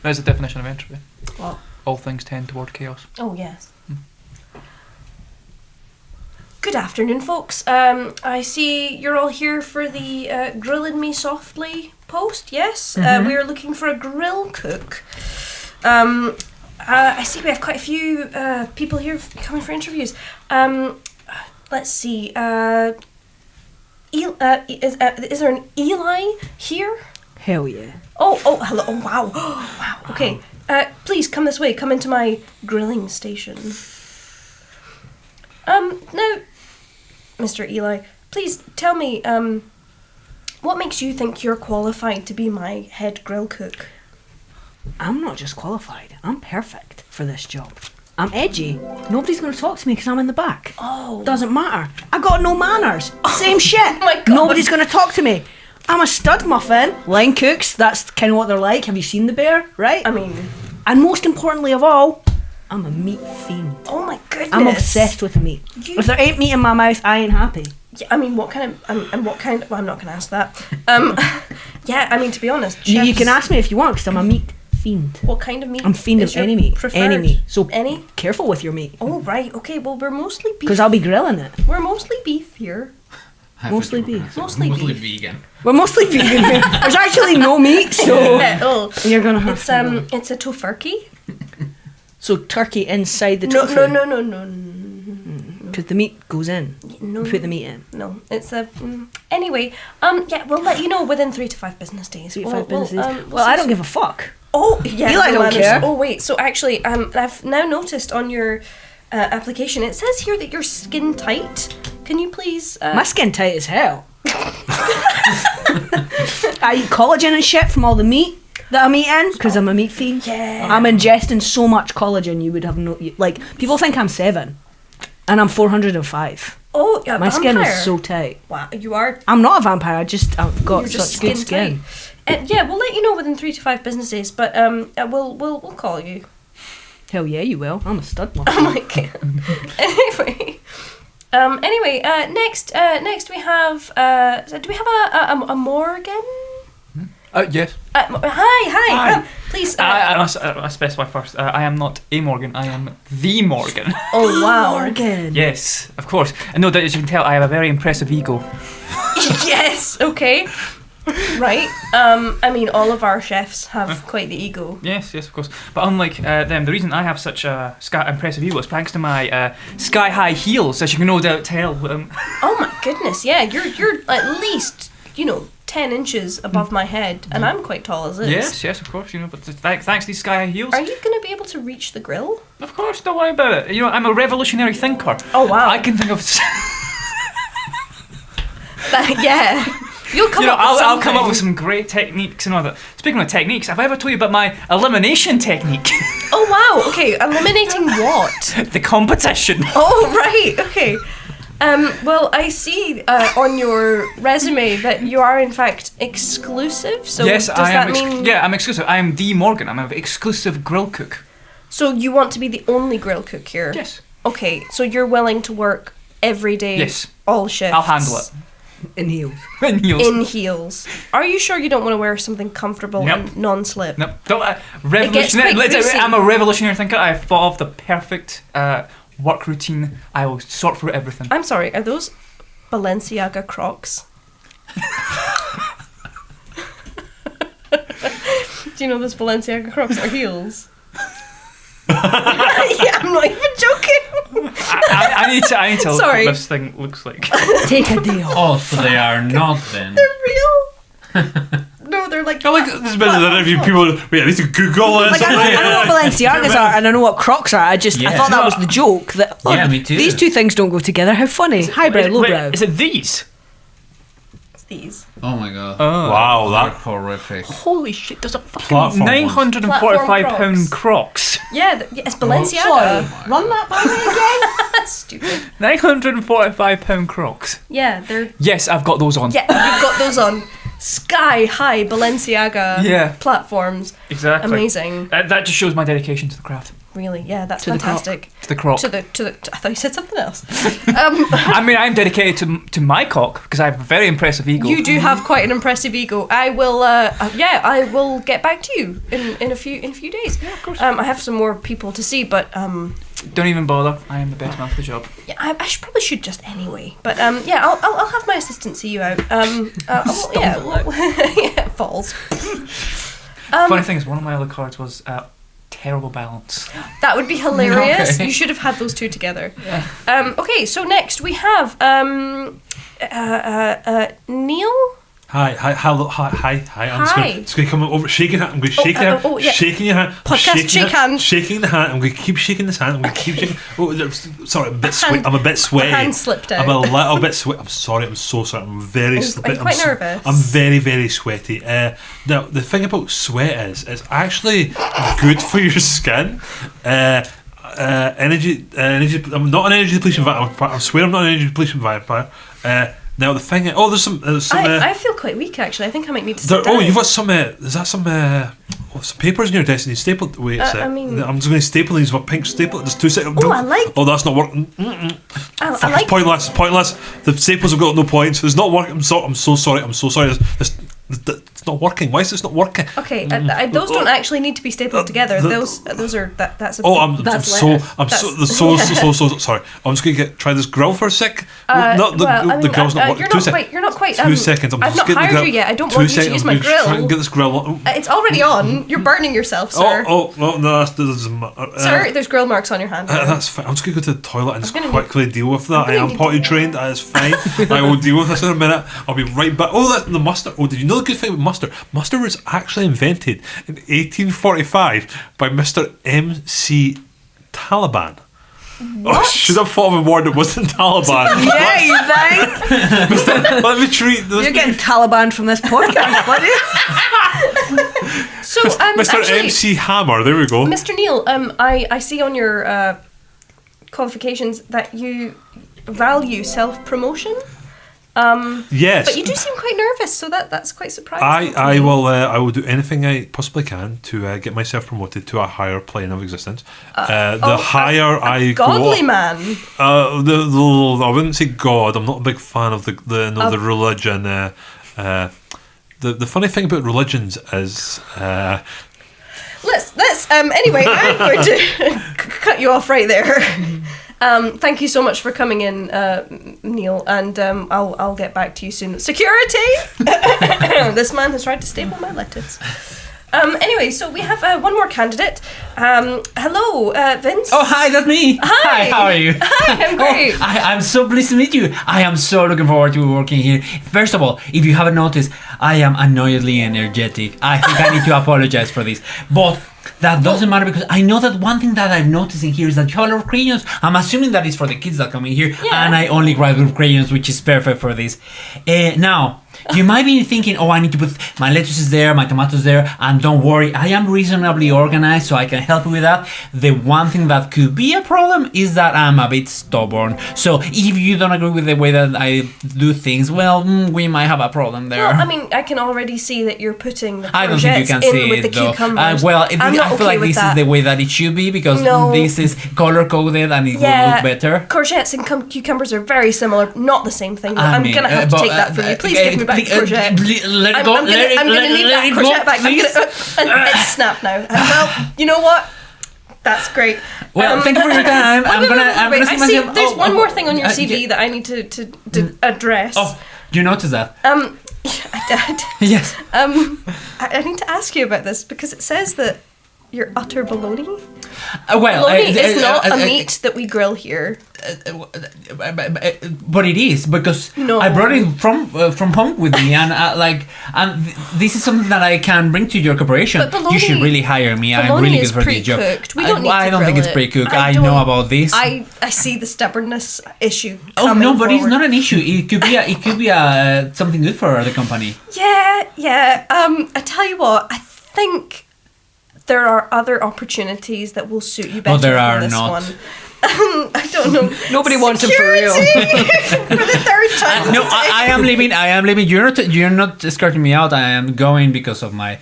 C: There's the definition of entropy.
B: What?
C: All things tend toward chaos.
B: Oh, yes. Good afternoon, folks. I see you're all here for the Grilling Me Softly post, yes? We are looking for a grill cook. I see we have quite a few people here coming for interviews. Let's see. Is there an Eli here?
D: Hell yeah.
B: Oh, hello. Oh, wow. Wow. Okay. Please come this way. Come into my grilling station. Now, Mr. Eli, please tell me, what makes you think you're qualified to be my head grill cook?
D: I'm not just qualified. I'm perfect for this job. I'm edgy. Nobody's going to talk to me because I'm in the back.
B: Oh.
D: Doesn't matter. I got no manners. Same shit.
B: my God.
D: Nobody's going to talk to me. I'm a stud muffin. Line cooks, that's kind of what they're like. Have you seen The Bear? Right?
B: I mean...
D: And most importantly of all, I'm a meat fiend.
B: Oh my goodness.
D: I'm obsessed with meat. If there ain't meat in my mouth, I ain't happy.
B: Yeah, I mean, what kind of... well, I'm not going to ask that. Yeah, I mean, to be honest...
D: You
B: chefs-
D: can ask me if you want, because I'm a meat fiend.
B: What kind of meat?
D: I'm fiend
B: is
D: of
B: your
D: any meat.
B: preferred?
D: Any meat. So
B: Any?
D: careful with your meat.
B: Oh, right. Okay, well, we're mostly beef.
D: Because I'll be grilling it.
B: We're mostly beef here.
D: Mostly beef.
B: Mostly beef.
A: vegan.
D: We're mostly vegan here. There's actually no meat, so
B: Oh,
D: you're going to have
B: it's a tofurkey.
D: So turkey inside the
B: No,
D: tofu?
B: no.
D: Because the meat goes in.
B: No.
D: We put the meat in.
B: No, it's a... anyway, yeah, we'll let you know within 3 to 5 business days.
D: 3 to 5 business days.
B: we'll
D: Well, I
B: see
D: don't give a fuck.
B: Oh, yeah.
D: Eli don't
B: there's-
D: care.
B: Oh, wait. So actually, I've now noticed on your application, it says here that you're skin tight. Can you please...
D: My skin tight as hell. I eat collagen and shit from all the meat that I'm eating because I'm a meat fiend.
B: Yeah.
D: I'm ingesting so much collagen you would have no... Like, people think I'm 7 and I'm 405.
B: Oh, yeah,
D: My skin
B: vampire.
D: is so tight.
B: Wow, you are...
D: I'm not a vampire, I've got
B: You're just
D: such good skin.
B: tight. Yeah, we'll let you know within 3 to 5 business days, but we'll call you.
D: Hell yeah, you will. I'm a stud
B: Oh
D: muffin.
B: my god. Anyway, next we have. Do we have a Morgan?
A: Yes.
B: Hi. Please.
C: I must specify first. I am not a Morgan. I am the Morgan.
B: Oh wow.
D: Morgan.
C: Yes, of course. And no, that as you can tell, I have a very impressive ego.
B: Yes. Okay. Right. I mean, all of our chefs have quite the ego.
C: Yes, of course. But unlike them, the reason I have such a impressive ego is thanks to my sky-high heels, as you can no doubt tell.
B: Oh my goodness. Yeah, you're at least 10 inches above my head, and I'm quite tall as is.
C: Yes, of course. But thanks to these sky-high heels.
B: Are you going to be able to reach the grill?
C: Of course, don't worry about it. I'm a revolutionary thinker.
B: Oh wow.
C: I can think of.
B: Yeah. You'll come up with
C: I'll come up
B: something.
C: with some great techniques and all that. Speaking of techniques, have I ever told you about my elimination technique?
B: Oh wow. Okay, eliminating what?
C: The competition.
B: Oh right. Okay. Well, I see on your resume that you are in fact exclusive. So
C: Yes,
B: does
C: I am.
B: that mean?
C: Yeah, I'm exclusive. I am the Morgan. I'm an exclusive grill cook.
B: So you want to be the only grill cook here?
C: Yes.
B: Okay. So you're willing to work every day?
C: Yes.
B: All shifts.
C: I'll handle it.
D: In heels.
C: In heels.
B: In heels. Are you sure you don't want to wear something comfortable
C: Nope.
B: and non-slip?
C: No, don't. Revolutionary.
B: quite greasy.
C: I'm a revolutionary thinker. I've thought of the perfect work routine. I will sort through everything.
B: I'm sorry. Are those Balenciaga Crocs? Do you know those Balenciaga Crocs are heels? Yeah, I'm not even joking.
C: I need to look
B: Sorry.
C: what this thing looks like.
D: Take a deal.
A: Oh, so they are not then.
B: They're real. No, they're like.
F: I like this bit of the interview. People, wait, I need to Google this.
D: Like, I know what Balenciagas are and I know what Crocs are. I
A: Yeah.
D: thought that was the joke. That
A: Yeah, me too.
D: These two things don't go together. How funny. Highbrow, lowbrow.
C: Is it these?
B: It's these.
A: Oh my god.
F: Wow,
A: They're
F: that
A: horrific.
C: Holy shit! There's a fucking
F: Platform ones.
C: £945 Crocs.
B: Yeah, it's Balenciaga.
D: Run that by me again.
B: Stupid.
C: £945 Crocs.
B: Yeah, they're.
C: Yes, I've got those on.
B: Yeah, you've got those on sky high Balenciaga
C: Yeah.
B: platforms.
C: Exactly.
B: Amazing.
C: That just shows my dedication to the craft.
B: Really, yeah, that's
D: To the croc.
B: fantastic.
C: To the croc.
B: To the. I thought you said something else.
C: I mean, I'm dedicated to my cock because I have a very impressive ego.
B: You do have quite an impressive ego. I will. I will get back to you in a few days.
C: Yeah, of course.
B: I have some more people to see, but
C: Don't even bother. I am the best man for the job.
B: yeah, I probably should just anyway. But yeah, I'll have my assistant see you out. Yeah, falls.
C: Funny thing is, one of my other cards was terrible balance.
B: That would be hilarious.
C: Okay.
B: You should have had those two together. Okay, so next we have Neil.
F: hello, hi. I'm
B: Hi.
F: just going to come over, shaking hand. I'm going to shake your hand,
B: yeah.
F: shaking your hand.
B: Podcast
F: shaking
B: shake hand.
F: Shaking the hand. I'm going to keep shaking this hand. I'm going to keep shaking. Oh, sorry, I'm a bit sweaty. I'm a bit sweaty.
B: My hand slipped out.
F: I'm a little bit sweaty. I'm sorry. I'm so sorry. I'm very.
B: I'm quite nervous.
F: I'm very, very sweaty. Now the thing about sweat is it's actually good for your skin. Energy. I'm not an energy depletion vampire. I swear I'm not an energy depletion vampire. Now the thing is, there's some.
B: I feel quite weak actually. I think I might need to sit down.
F: You've got some. Is that some papers in your desk? And you stapled. Wait a sec.
B: I mean,
F: I'm just going to staple these with pink staple. There's 2 seconds.
B: Oh, I like.
F: Oh, that's not working.
B: I
F: It's
B: like.
F: pointless. The staples have got no points. It's not working. I'm so sorry. It's not working. Why is this not working?
B: Okay, those don't actually need to be stapled together. Those are that's a.
F: I'm
B: that's
F: so sorry. I'm just going to try this grill for a sec. The grill's not working.
B: You're not quite.
F: 2 seconds.
B: I've not hired you yet. I don't want you to use my grill.
F: Try and get this grill on.
B: It's already on. You're burning yourself, sir.
F: No, that doesn't matter.
B: Sir, there's grill marks on your hand.
F: That's fine. I'm just going to go to the toilet and just
B: gonna
F: quickly deal with that. I
B: gonna
F: am
B: need
F: potty
B: to-
F: trained. That is fine. I will deal with this in a minute. I'll be right back. That's the mustard. Did you know the good thing with mustard? Mustard was actually invented in 1845 by Mr. M.C. Taliban.
B: What?
F: I should have thought of a word that wasn't Taliban.
D: Yeah, you think?
F: Let me treat this.
D: You're getting Taliban from this podcast, buddy.
B: So,
F: Mr.
B: actually,
F: M.C. Hammer. There we go.
B: Mr. Neil, I see on your qualifications that you value self-promotion.
F: Yes.
B: But you do seem quite nervous, so that's quite surprising.
F: I will do anything I possibly can to get myself promoted to a higher plane of existence. Higher I
B: godly
F: go,
B: man.
F: I wouldn't say God. I'm not a big fan of the religion. The funny thing about religions is.
B: Let's anyway, I'm going to cut you off right there. Thank you so much for coming in, Neil, and I'll get back to you soon. Security! This man has tried to staple my lettuce. Anyway, so we have one more candidate. Hello, Vince.
A: Oh, hi, that's me.
B: Hi.
A: How are you?
B: Hi, I'm great.
A: I'm so pleased to meet you. I am so looking forward to working here. First of all, if you haven't noticed, I am annoyingly energetic. I think I need to apologize for this. But that doesn't matter because I know that one thing that I'm noticing here is that you have a lot of crayons. I'm assuming that is for the kids that come in here.
B: Yeah.
A: And I only grab with crayons, which is perfect for this. Now, you might be thinking, I need to put my lettuces there, my tomatoes there, and don't worry, I am reasonably organized, so I can help you with that. The one thing that could be a problem is that I'm a bit stubborn. So if you don't agree with the way that I do things, well, we might have a problem there.
B: Well, I mean, I can already see that you're putting the
A: I don't think you
B: courgettes
A: can
B: in
A: see
B: with
A: it
B: the
A: though.
B: cucumbers.
A: I feel like this is the way that it should be because
B: No.
A: this is color coded and it will look better.
B: Courgettes and cucumbers are very similar, not the same thing. I'm
A: mean,
B: going to have to
A: but,
B: take that from you. Please give me back the courgette.
A: Let it go.
B: I'm going to need that courgette back. It's snapped now. Well, you know what? That's great.
A: Well, thank you for your time. I'm gonna see
B: I see.
A: myself.
B: There's one more thing on your CV that I need to address.
A: Oh, do you notice that?
B: I did.
A: Yes.
B: I need to ask you about this because it says that you're utter baloney.
A: Well,
B: Baloney is not a meat that we grill here.
A: But it is because
B: No.
A: I brought it from home with me, and this is something that I can bring to your corporation.
B: But bologna-
A: You should really hire me. I'm
B: bologna
A: really
B: is
A: good for this job.
B: pre-cooked. We don't need
A: I
B: to
A: don't think
B: grill
A: it's
B: it.
A: pre-cooked.
B: I
A: I
B: don't-
A: know about this.
B: I see the stubbornness issue.
A: Oh
B: coming
A: no, but it's
B: forward.
A: not an issue. It could be something good for the company.
B: Yeah. I tell you what, I think there are other opportunities that will suit you better
A: there
B: than
A: are
B: this
A: not.
B: one. I don't know.
D: Nobody wants him for real.
B: Security! For the third time.
A: No, I am leaving. You're not escorting me out. I am going because of my.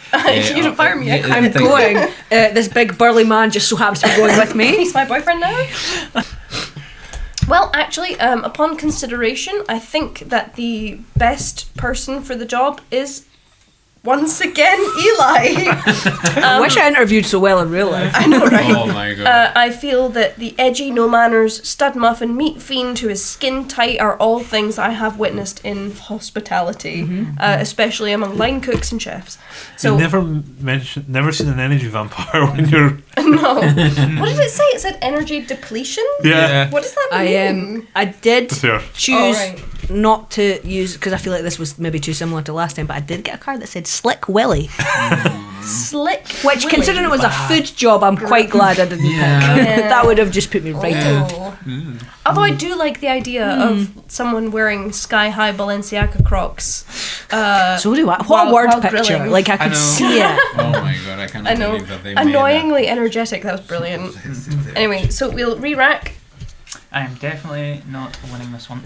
B: You don't fire me.
D: I'm
A: thing.
D: going. This big burly man just so happens to be going with me.
B: He's my boyfriend now. Well, actually, upon consideration, I think that the best person for the job is once again Eli.
D: I wish I interviewed so well in real life.
B: I know, right?
A: Oh my god.
B: I feel that the edgy, no manners, stud muffin, meat fiend who is skin tight are all things I have witnessed in hospitality, especially among line cooks and chefs. So
F: You never seen an energy vampire when you're.
B: no, what did it say? It said energy depletion.
F: Yeah.
B: What does that mean?
D: I did
F: Fair.
D: choose
B: Oh, right.
D: not to use, because I feel like this was maybe too similar to last time, but I did get a card that said Slick Willy,
B: Slick.
D: which,
B: Willy.
D: considering it was a food job, I'm quite glad I didn't pick.
B: Yeah.
D: That would have just put me right in.
B: Oh. Although I do like the idea of someone wearing sky-high Balenciaga Crocs.
D: So do I. What
B: While-
D: a word
B: while
D: picture.
B: grilling.
D: Like, I could
A: know.
D: see it.
A: Oh my god, I cannot
B: I know.
A: believe that they made
B: Annoyingly energetic. That was brilliant. Anyway, so we'll re-rack.
C: I am definitely not winning this one.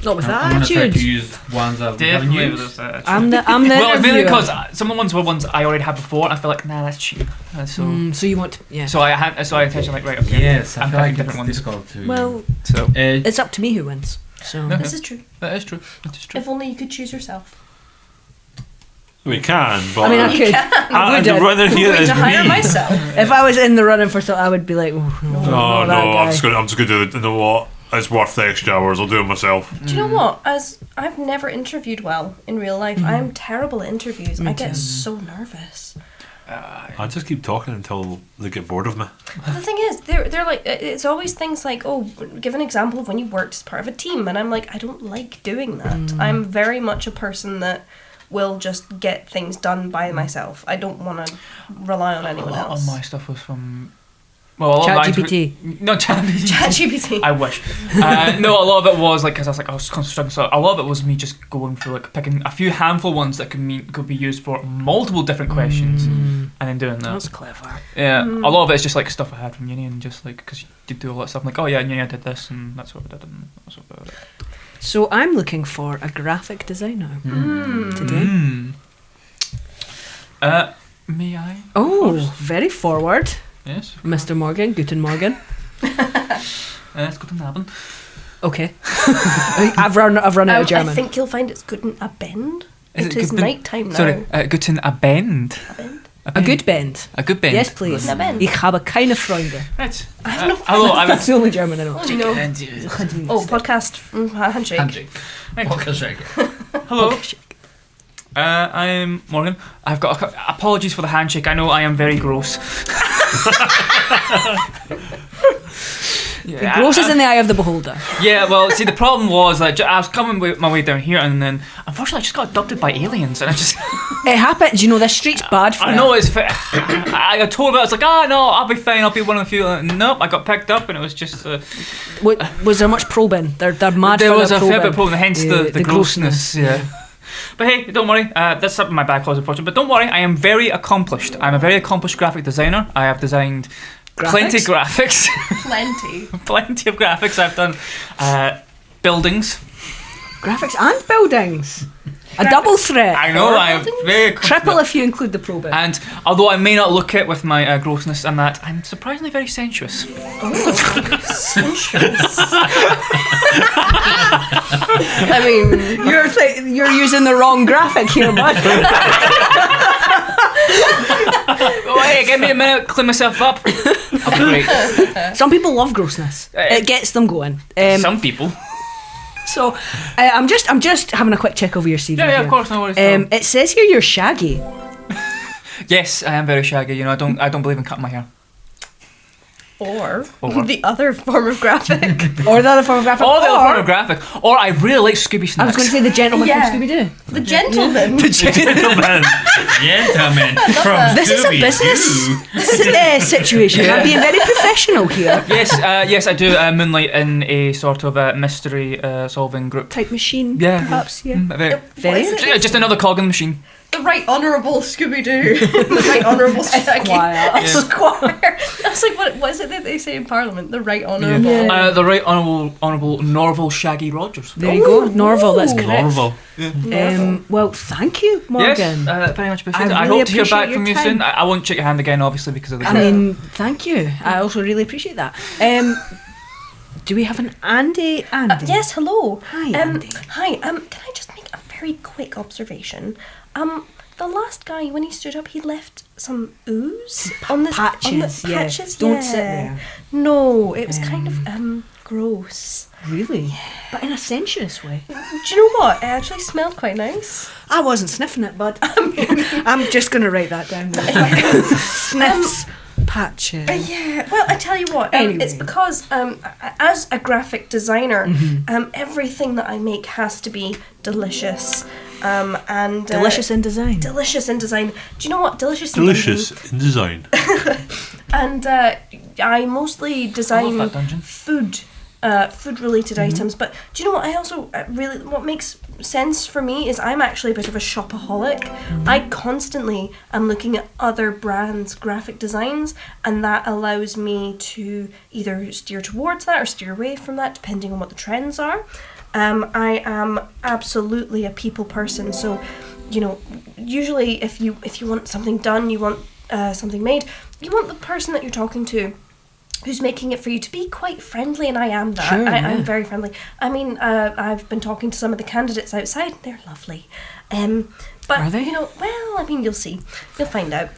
D: Not with
A: I'm gonna try to
D: attitude.
A: use ones that we haven't
C: Definitely
A: used.
C: with this.
D: I'm the
C: Well, mainly
D: interviewer.
C: because some of the ones were ones I already had before, and I feel like, nah, that's cheap. So,
D: So you want to, yeah.
C: so I intentionally like, right, okay.
A: Yes, I
C: I'm
A: feel like
C: picking
A: it's
C: different ones.
A: difficult to.
D: Well,
C: So
D: it's up to me who wins. So
C: No.
B: This is true.
C: that is true. That is true.
B: If only you could choose yourself.
F: We can, but
D: I mean, I could.
F: and the runner
B: Who
F: here
B: would
F: is
B: to hire
F: me.
B: myself?
D: If I was in the running for something, I would be like, oh, no,
F: Oh
D: not that
F: no,
D: guy.
F: I'm just gonna do the. You know what? It's worth the extra hours. I'll do it myself.
B: Do you know what? As I've never interviewed well in real life. I'm terrible at interviews. I get so nervous.
F: I just keep talking until they get bored of me.
B: But the thing is, they're like, it's always things like, oh, give an example of when you worked as part of a team, and I'm like, I don't like doing that. I'm very much a person that will just get things done by myself. I don't want to rely on anyone
C: A lot
B: else.
C: of my stuff was from. Well, a lot of mine-
D: ChatGPT.
C: No, ChatGPT.
B: ChatGPT.
C: I wish. No, a lot of it was like, because I was like, I was constantly struggling. So a lot of it was me just going through like picking a few handful ones that could be used for multiple different questions, and then doing that.
D: That's clever.
C: Yeah, a lot of it is just like stuff I had from uni, and just like because you do a lot of stuff. I'm like, oh yeah, in uni I did this, and that's what I did, and that's what I did.
D: So I'm looking for a graphic designer today.
C: May I?
D: Oh,
C: Of course.
D: very forward,
C: Yes.
D: Mr. Morgan. Guten Morgen.
C: Let's go to Naben.
D: Okay. I've run out of German.
B: I think you'll find it's good in a bend.
C: Is
B: It
C: it
B: is
C: guten-
B: night time now.
C: Sorry, guten Abend.
B: A bend.
D: a good bend.
C: A good bend.
D: Yes, please.
B: Guten Abend.
D: Ich habe keine Freunde.
C: Right.
B: I have no
C: Hello, I'm
D: That's the only German I know.
B: Oh, no. Oh, podcast handshake.
A: Handshake. Podcast shake.
C: Hello. I'm Morgan. I've got apologies for the handshake. I know I am very gross.
D: The gross is in the eye of the beholder.
C: Yeah, well, see, the problem was that I was coming my way down here, and then unfortunately I just got abducted by aliens, and I just.
D: It happened. You know, this street's bad for
C: I
D: it.
C: know it's. I told her I was like, no, I'll be fine. I'll be one of the few. Nope, I got picked up, and it was just.
D: Was there much probing? They're mad
C: There
D: for
C: was
D: their
C: a fair
D: probing.
C: bit of problem, hence the grossness. Yeah. But hey, don't worry. That's up in my back closet, unfortunately. But don't worry, I am very accomplished. I'm a very accomplished graphic designer. I have designed plenty of graphics.
B: Plenty.
C: Plenty of graphics. I've done buildings.
D: Graphics and buildings. A double threat.
C: I know. I am very
D: Triple if you include the probing.
C: And although I may not look it with my grossness and that, I'm surprisingly very sensuous.
B: I mean,
D: You're using the wrong graphic here, bud.
C: Oh, hey, give me a minute, clean myself up. I'll be great.
D: Some people love grossness. It gets them going.
C: Some people.
D: So, I'm just having a quick check over your CV.
C: Yeah,
D: here.
C: of course, no worries. at all.
D: It says here you're shaggy.
C: Yes, I am very shaggy. You know, I don't believe in cutting my hair.
B: or
C: Or.
B: the other form of graphic.
D: Or the other form of graphic.
C: Or the other form of graphic. Or I really like Scooby Snacks.
D: I was going to say the gentleman
B: Yeah.
D: from Scooby Doo.
B: The gentleman.
F: Gentlemen.
A: Gentlemen from
D: This is a business situation. I'm being very professional here.
C: Yes, I do moonlight in a sort of mystery solving group.
D: Type machine,
C: Yeah.
D: perhaps. Yeah.
C: Very,
D: Very
B: What is it?
C: yeah, just another cog in the machine.
B: The Right Honourable Scooby-Doo. The Right Honourable
D: Esquire.
B: Esquire. I was like, what is it that they say in Parliament? The Right Honourable.
D: Yeah.
C: The right honourable Norval Shaggy Rogers.
D: There you go, Norval. That's
B: Ooh.
D: correct.
F: Norval.
D: Well, thank you, Morgan.
C: Yes, very much appreciated.
D: I
C: I
D: really
C: hope to hear back
D: appreciate
C: from
D: your
C: you soon.
D: time.
C: I won't shake your hand again, obviously, because of the.
D: I mean, thank you. I also really appreciate that. Do we have an Andy? Andy?
B: Yes, hello.
D: Hi, Andy.
B: Hi. Can I just make a very quick observation? The last guy, when he stood up, he left some ooze on this
D: Patches,
B: on the
D: yeah.
B: patches.
D: Don't sit there.
B: No, it was kind of gross.
D: Really? But in a sensuous way.
B: Do you know what? It actually smelled quite nice.
D: I wasn't sniffing it, bud. I'm just going to write that down. Sniffs patches.
B: Yeah, well, I tell you what,
D: Anyway.
B: it's because as a graphic designer, everything that I make has to be delicious. And
D: Delicious in design.
B: delicious in design. Do you know what? Delicious in
F: Delicious in design.
B: And I mostly design
C: that dungeon.
B: food-related items. But do you know what? I also what makes sense for me is I'm actually a bit of a shopaholic. I constantly am looking at other brands' graphic designs, and that allows me to either steer towards that or steer away from that, depending on what the trends are. I am absolutely a people person, so usually if you want something done, you want something made, you want the person that you're talking to who's making it for you to be quite friendly, and I am that.
D: Sure,
B: I'm very friendly. I mean, I've been talking to some of the candidates outside, and they're lovely. But
D: Are they?
B: well, I mean, you'll see. You'll find out.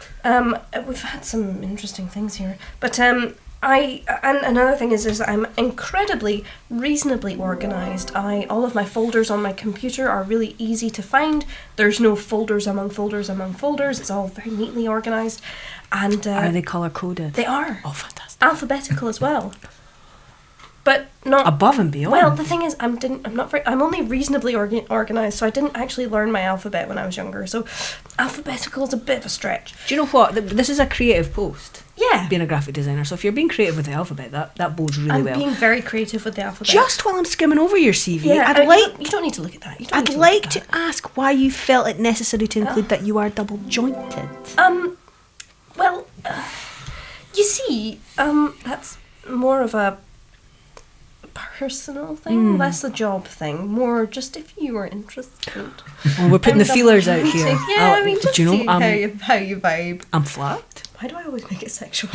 B: We've had some interesting things here, but and another thing is that I'm incredibly reasonably organised. All of my folders on my computer are really easy to find. There's no folders among folders among folders. It's all very neatly organised. And
D: Are they colour coded?
B: they are
D: Oh, fantastic.
B: alphabetical as well. But not
D: Above and beyond.
B: Well, the thing is, I'm only reasonably organised, so I didn't actually learn my alphabet when I was younger. So alphabetical is a bit of a stretch.
D: Do you know what? This is a creative post.
B: Yeah.
D: Being a graphic designer. So if you're being creative with the alphabet, that bodes really
B: I'm
D: well.
B: being very creative with the alphabet.
D: Just while I'm skimming over your CV,
B: yeah,
D: I'd
B: you don't need to look at that. You don't
D: I'd
B: need to
D: like
B: look
D: to
B: at that.
D: ask why you felt it necessary to include that you are double jointed.
B: Well, you see, that's more of a personal thing, less a job thing. More just if you were interested.
D: Well, we're putting the feelers out here.
B: Yeah, I mean, just
D: do you know,
B: see how you vibe.
D: I'm flagged.
B: Why do I always make it sexual?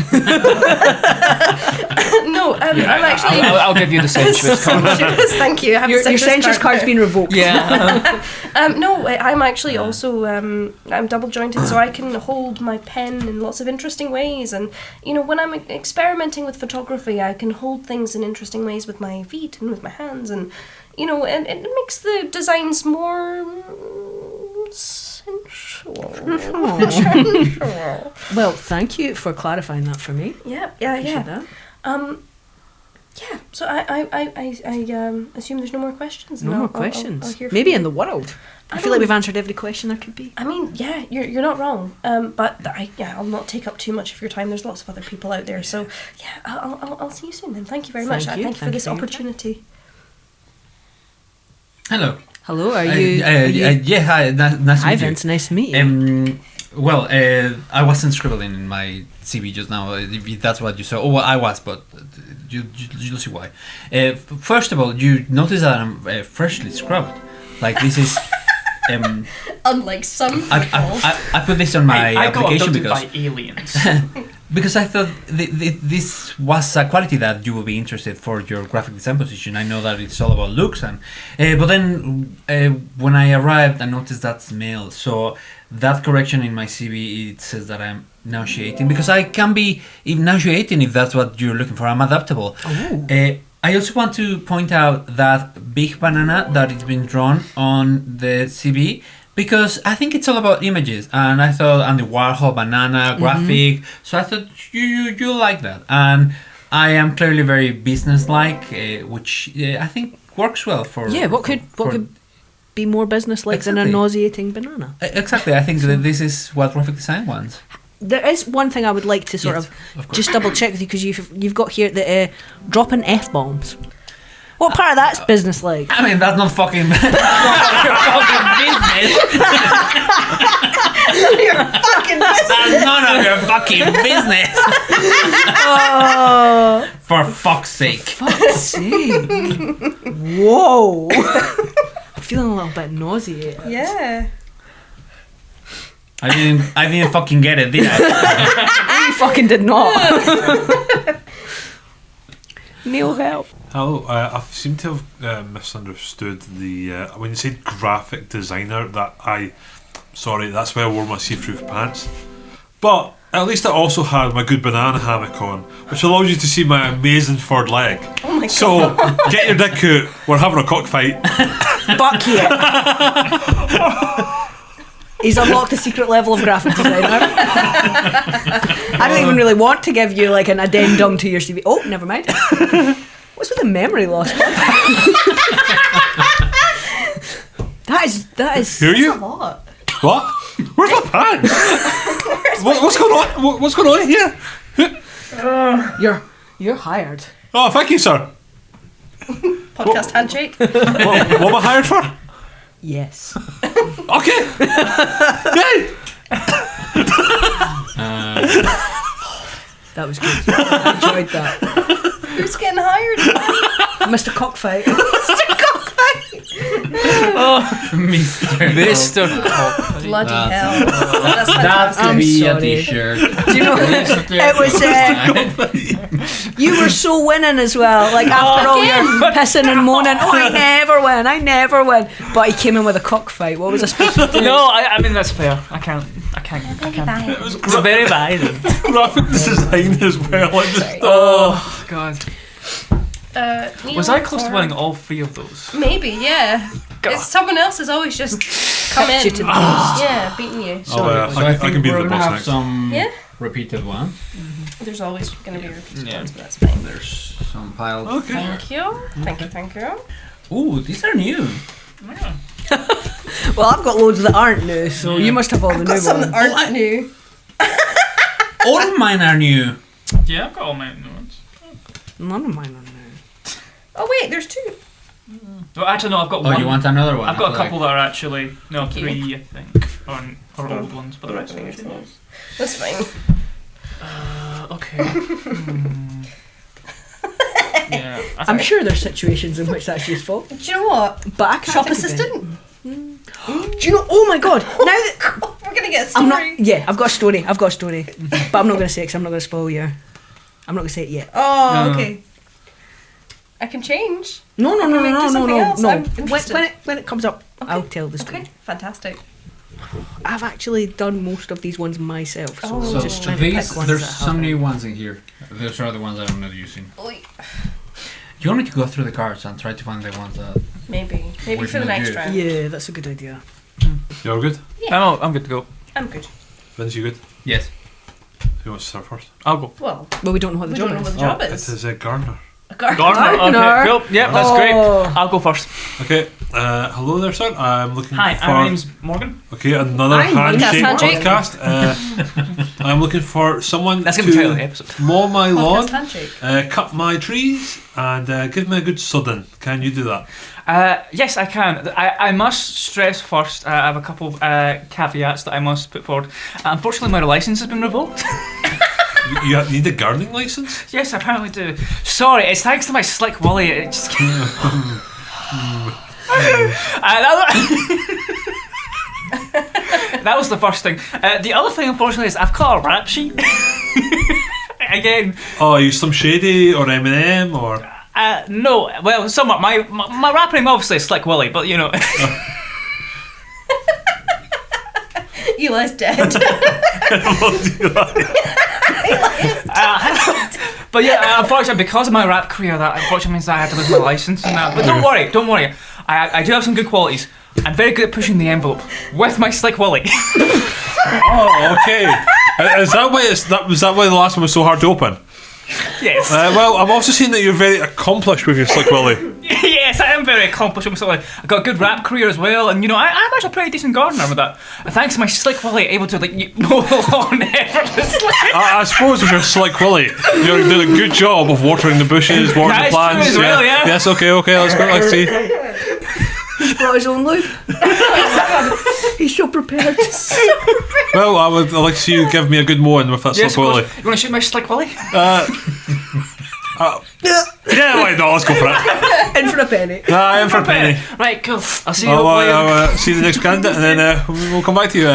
B: No, I'm actually.
C: I'll give you the sensuous card.
B: Sensuous, thank you. I have
D: Your
B: the
D: sensuous card's
B: now.
D: been revoked.
C: Yeah.
B: No, I'm actually also I'm double jointed, so I can hold my pen in lots of interesting ways. And when I'm experimenting with photography, I can hold things in interesting ways with my feet and with my hands, and and it makes the designs more sensual. Sensual.
D: Well, thank you for clarifying that for me.
B: Yeah.
D: Appreciate that.
B: Yeah. So I assume there's no more questions.
D: No
B: and
D: more
B: I'll
D: questions.
B: hear
D: Maybe
B: from
D: in the world. I feel like we've answered every question there could be.
B: I mean, yeah, you're not wrong. But I'll not take up too much of your time. There's lots of other people out there. So yeah, I'll see you soon then. Thank you very much.
D: Thank you.
B: Thank you for
D: Thank
B: this
D: you for your time.
B: opportunity.
A: Hello.
D: Hello, are you?
A: Yeah, hi. Nice to
D: Hi,
A: meet
D: Vince. Nice to meet you.
A: Well, I wasn't scribbling in my CV just now. If that's what you saw. Oh, well, I was, but you'll see why. First of all, you notice that I'm freshly scrubbed. Like this is.
B: Unlike some people.
A: I put this on my
C: I got
A: application
C: abducted
A: because
C: by aliens.
A: because I thought this was a quality that you would be interested for your graphic design position. I know that it's all about looks, and but then when I arrived, I noticed that's male. So that correction in my CV, it says that I'm nauseating, because I can be nauseating if that's what you're looking for. I'm adaptable. I also want to point out that big banana that is been drawn on the CV, because I think it's all about images, and I thought Andy Warhol banana graphic, so I thought you like that, and I am clearly very business-like, which I think works well for.
D: Yeah, what could be more business-like than a
A: Exactly.
D: nauseating banana?
A: Exactly, I think that this is what graphic design wants.
D: There is one thing I would like to sort
A: Yes,
D: of
A: of course.
D: just double check with you, because you've got here the dropping F-bombs. What part of that's business-like?
A: I mean, that's not fucking your fucking business.
B: Your fucking business.
A: That's none of your fucking business.
D: Oh,
A: For fuck's sake.
D: fuck's sake. Whoa. I'm feeling a little bit nauseated.
B: Yeah.
A: I didn't fucking get it, did I?
D: You fucking did not. Neil, help.
F: Hello, I seem to have misunderstood the when you said graphic designer. Sorry, that's why I wore my see-through pants. But at least I also had my good banana hammock on, which allows you to see my amazing third leg.
B: Oh my god.
F: So get your dick out. We're having a cockfight.
D: Fuck yeah. He's unlocked the secret level of graphic designer. I don't even really want to give you like an addendum to your CV. Oh, never mind. What's with the memory loss? That is.
F: Hear you?
B: A lot.
F: What? Where's my pants? What's going on? What's going on here?
D: You're hired.
F: Oh, thank you, sir.
B: Podcast handshake.
F: What am I hired for?
D: Yes.
F: Okay. Yay!
D: That was good. I enjoyed that.
B: Who's getting hired?
D: Mr. Cockfight.
A: Mr. Cock.
B: Bloody
A: That's
B: hell.
A: it.
B: That's
A: That's
B: fantastic.
A: to
D: I'm
A: be a
D: sorry.
A: t-shirt.
D: Do you know it was you were so winning as well. Like after all your pissing and moaning, oh I never win. But he came in with a cockfight. What was I supposed to do?
C: No, I mean that's fair. I can't.
F: It was
C: It's very violent.
F: graphic design as well. I just,
C: Oh God.
B: Neil,
C: Was I close to
B: or-
C: winning all 3 of those?
B: Maybe, yeah.
C: God.
B: It's someone else has always just come in.
D: You to the post.
B: Yeah, beating you.
F: oh, yeah,
A: So
F: I
A: I
F: can
A: think
F: be
A: we're
F: the
A: gonna
F: boss
A: have
F: next.
A: some
B: Yeah.
A: repeated ones.
B: There's always going to be repeated
C: Yeah.
B: ones, but that's fine.
A: There's some piled.
F: Okay.
B: Thank you. Thank you.
A: Ooh, these are new.
D: Well, I've got loads that aren't new, so you must have all the
B: Got
D: new
B: some
D: ones.
B: that aren't new.
A: All of mine are new.
C: Yeah, I've got all my new ones.
D: None of mine are new.
B: Oh wait, there's 2.
C: Well, actually, no, I've got
A: Oh,
C: one.
A: you want another one?
C: I've got a
A: Like-
C: couple that are actually no
B: Thank you.
C: 3, I think, or old ones, but the rest are new.
B: That's fine.
C: Okay. Yeah.
D: I'm sure there's situations in which that's useful.
B: Do you know what?
D: But I can't
B: Shop
D: think of
B: assistant.
D: any. Do you know? Oh my god! Now that
B: We're gonna get a story.
D: I'm not. Yeah, I've got a story. But I'm not going to say it because I'm not going to spoil you. I'm not going to say it yet.
B: Oh,
C: No.
B: okay. I can change.
D: No.
B: make do something else. I'm interested.
D: When it comes up, I'll tell the story.
B: Okay, fantastic.
D: I've actually done most of these ones myself, so
B: Oh.
A: So
D: I'm just trying to
A: these,
D: pick ones
A: there's
D: that
A: some
D: have
A: new
D: it.
A: ones in here. Those are the ones I'm not using.
B: Oy.
A: Do you want me to go through the cards and try to find the ones that?
B: Maybe
A: Which
B: for the
A: one
B: next
A: do you-
B: round.
D: Yeah, that's a good idea.
F: You all good?
C: I'm good to go.
B: I'm good.
F: Vince, you good?
A: Yes.
F: Who wants to start first?
C: I'll go.
B: Well,
D: But we don't know what the
B: we
D: job
B: don't know
D: is.
B: what the job
F: It
B: is.
F: is Gardner.
B: A gardener.
C: Gardner. Okay, cool. Yep, that's great.
D: Oh.
C: I'll go first.
F: Okay. Hello there, sir. I'm looking
C: Hi,
F: for.
C: my name's Morgan.
F: Okay, another
D: I'm
F: handshake
B: Handshake.
F: podcast. I'm looking for someone
C: That's
F: to
C: gonna be the title of the episode.
F: mow my lawn,
B: Podcast handshake.
F: cut my trees, and give me a good sudding. Can you do that?
C: Yes, I can. I must stress first, I have a couple caveats that I must put forward. Unfortunately, my licence has been revoked.
F: You need a gardening license?
C: Yes, I apparently do. Sorry, it's thanks to my slick Wally. It just... that was the first thing. The other thing, unfortunately, is I've got a rap sheet. Again,
F: Oh, are you some shady or Eminem or?
C: no. Well, somewhat. My rap name obviously is Slick Willy, but you know.
B: Eli's dead.
C: But yeah, unfortunately, because of my rap career, that unfortunately means that I had to lose my license and that. But don't worry. I do have some good qualities. I'm very good at pushing the envelope with my Slick Willy.
F: Oh, okay. Is that why was that why the last one was so hard to open?
C: Yes.
F: Well, I'm also seeing that you're very accomplished with your Slick Willy.
C: Yes, I am very accomplished. I've got a good rap career as well, and you know, I'm actually a pretty decent gardener with that. Thanks to my Slick Willy, able to mow the lawn effortlessly.
F: I suppose with your Slick Willy, you're doing a good job of watering the bushes, watering
C: That
F: the
C: is
F: plants.
C: true as well, yeah.
F: Yes, okay, let's go. Let's see.
D: He's brought his own lube. He's so prepared.
F: Well, I'd like to see you give me a good mowing with that
C: Yes,
F: Slick
C: of
F: Willy.
C: course. You want to shoot my Slick Willy?
F: Yeah, why not? Let's go for it.
D: In for a penny.
F: I am for a penny.
C: Right, cool. I'll see you.
F: I'll see the next candidate, and then we'll come back to you.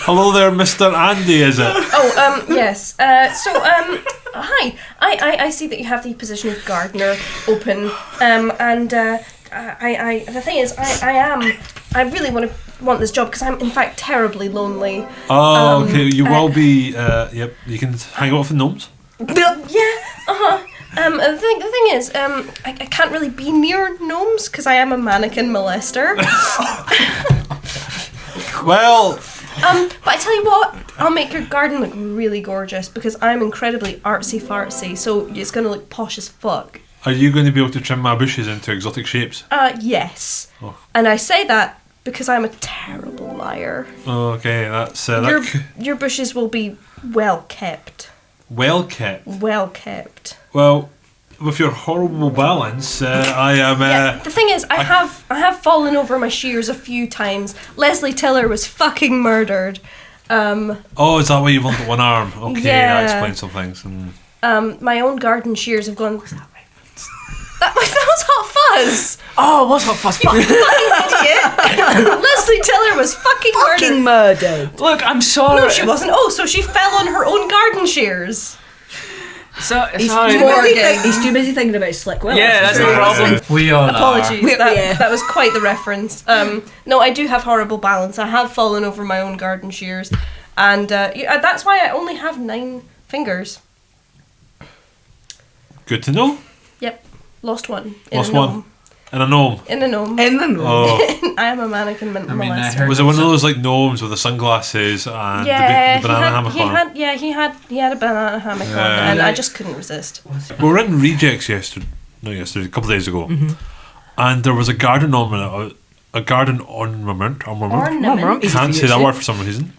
F: Hello there, Mr. Andy, is it?
B: Oh, yes. Hi. I see that you have the position of gardener open. And the thing is, I really want this job because I'm in fact terribly lonely.
F: Oh, okay. You will be. Yep. You can hang out with the gnomes.
B: Yeah. The thing is, I can't really be near gnomes because I am a mannequin molester.
F: Well,
B: But I tell you what, I'll make your garden look really gorgeous because I'm incredibly artsy fartsy, so it's going to look posh as fuck.
F: are you going to be able to trim my bushes into exotic shapes?
B: Yes.
F: Oh.
B: And I say that because I'm a terrible liar.
F: Okay, that's
B: Your bushes will be well kept.
F: well kept.
B: Well kept.
F: Well, with your horrible balance, I am.
B: Yeah, the thing is, I have fallen over my shears a few times. Leslie Tiller was fucking murdered.
F: Oh, is that why you've only got one arm? Okay,
B: Yeah.
F: that explains some things.
B: My own garden shears have gone. That was Hot Fuzz.
C: Oh, what's Hot Fuzz?
B: Fucking idiot. Leslie Tiller was fucking
D: Fucking
B: murdered.
D: murdered.
C: Look, I'm sorry.
B: No, she wasn't. Oh, so she fell on her own garden shears.
C: Sorry.
D: He's too busy thinking about Slick Willis.
C: Yeah, that's the problem.
A: We all
B: Apologies.
D: Yeah.
B: That was quite the reference. No, I do have horrible balance. I have fallen over my own garden shears, and that's why I only have 9 fingers.
F: Good to know.
B: Yep, lost one.
F: Lost one. And a gnome.
B: In a gnome.
D: In the room.
F: Oh,
B: I am a mannequin
A: I
B: molester.
A: heard
F: was it one of those like gnomes with the sunglasses and
B: Yeah,
F: the banana hammock on?
B: he had a banana hammock on, and I just couldn't resist.
F: We were in Rejects yesterday, a couple of days ago, and there was a garden ornament. Ornament. Can't say that word for some reason.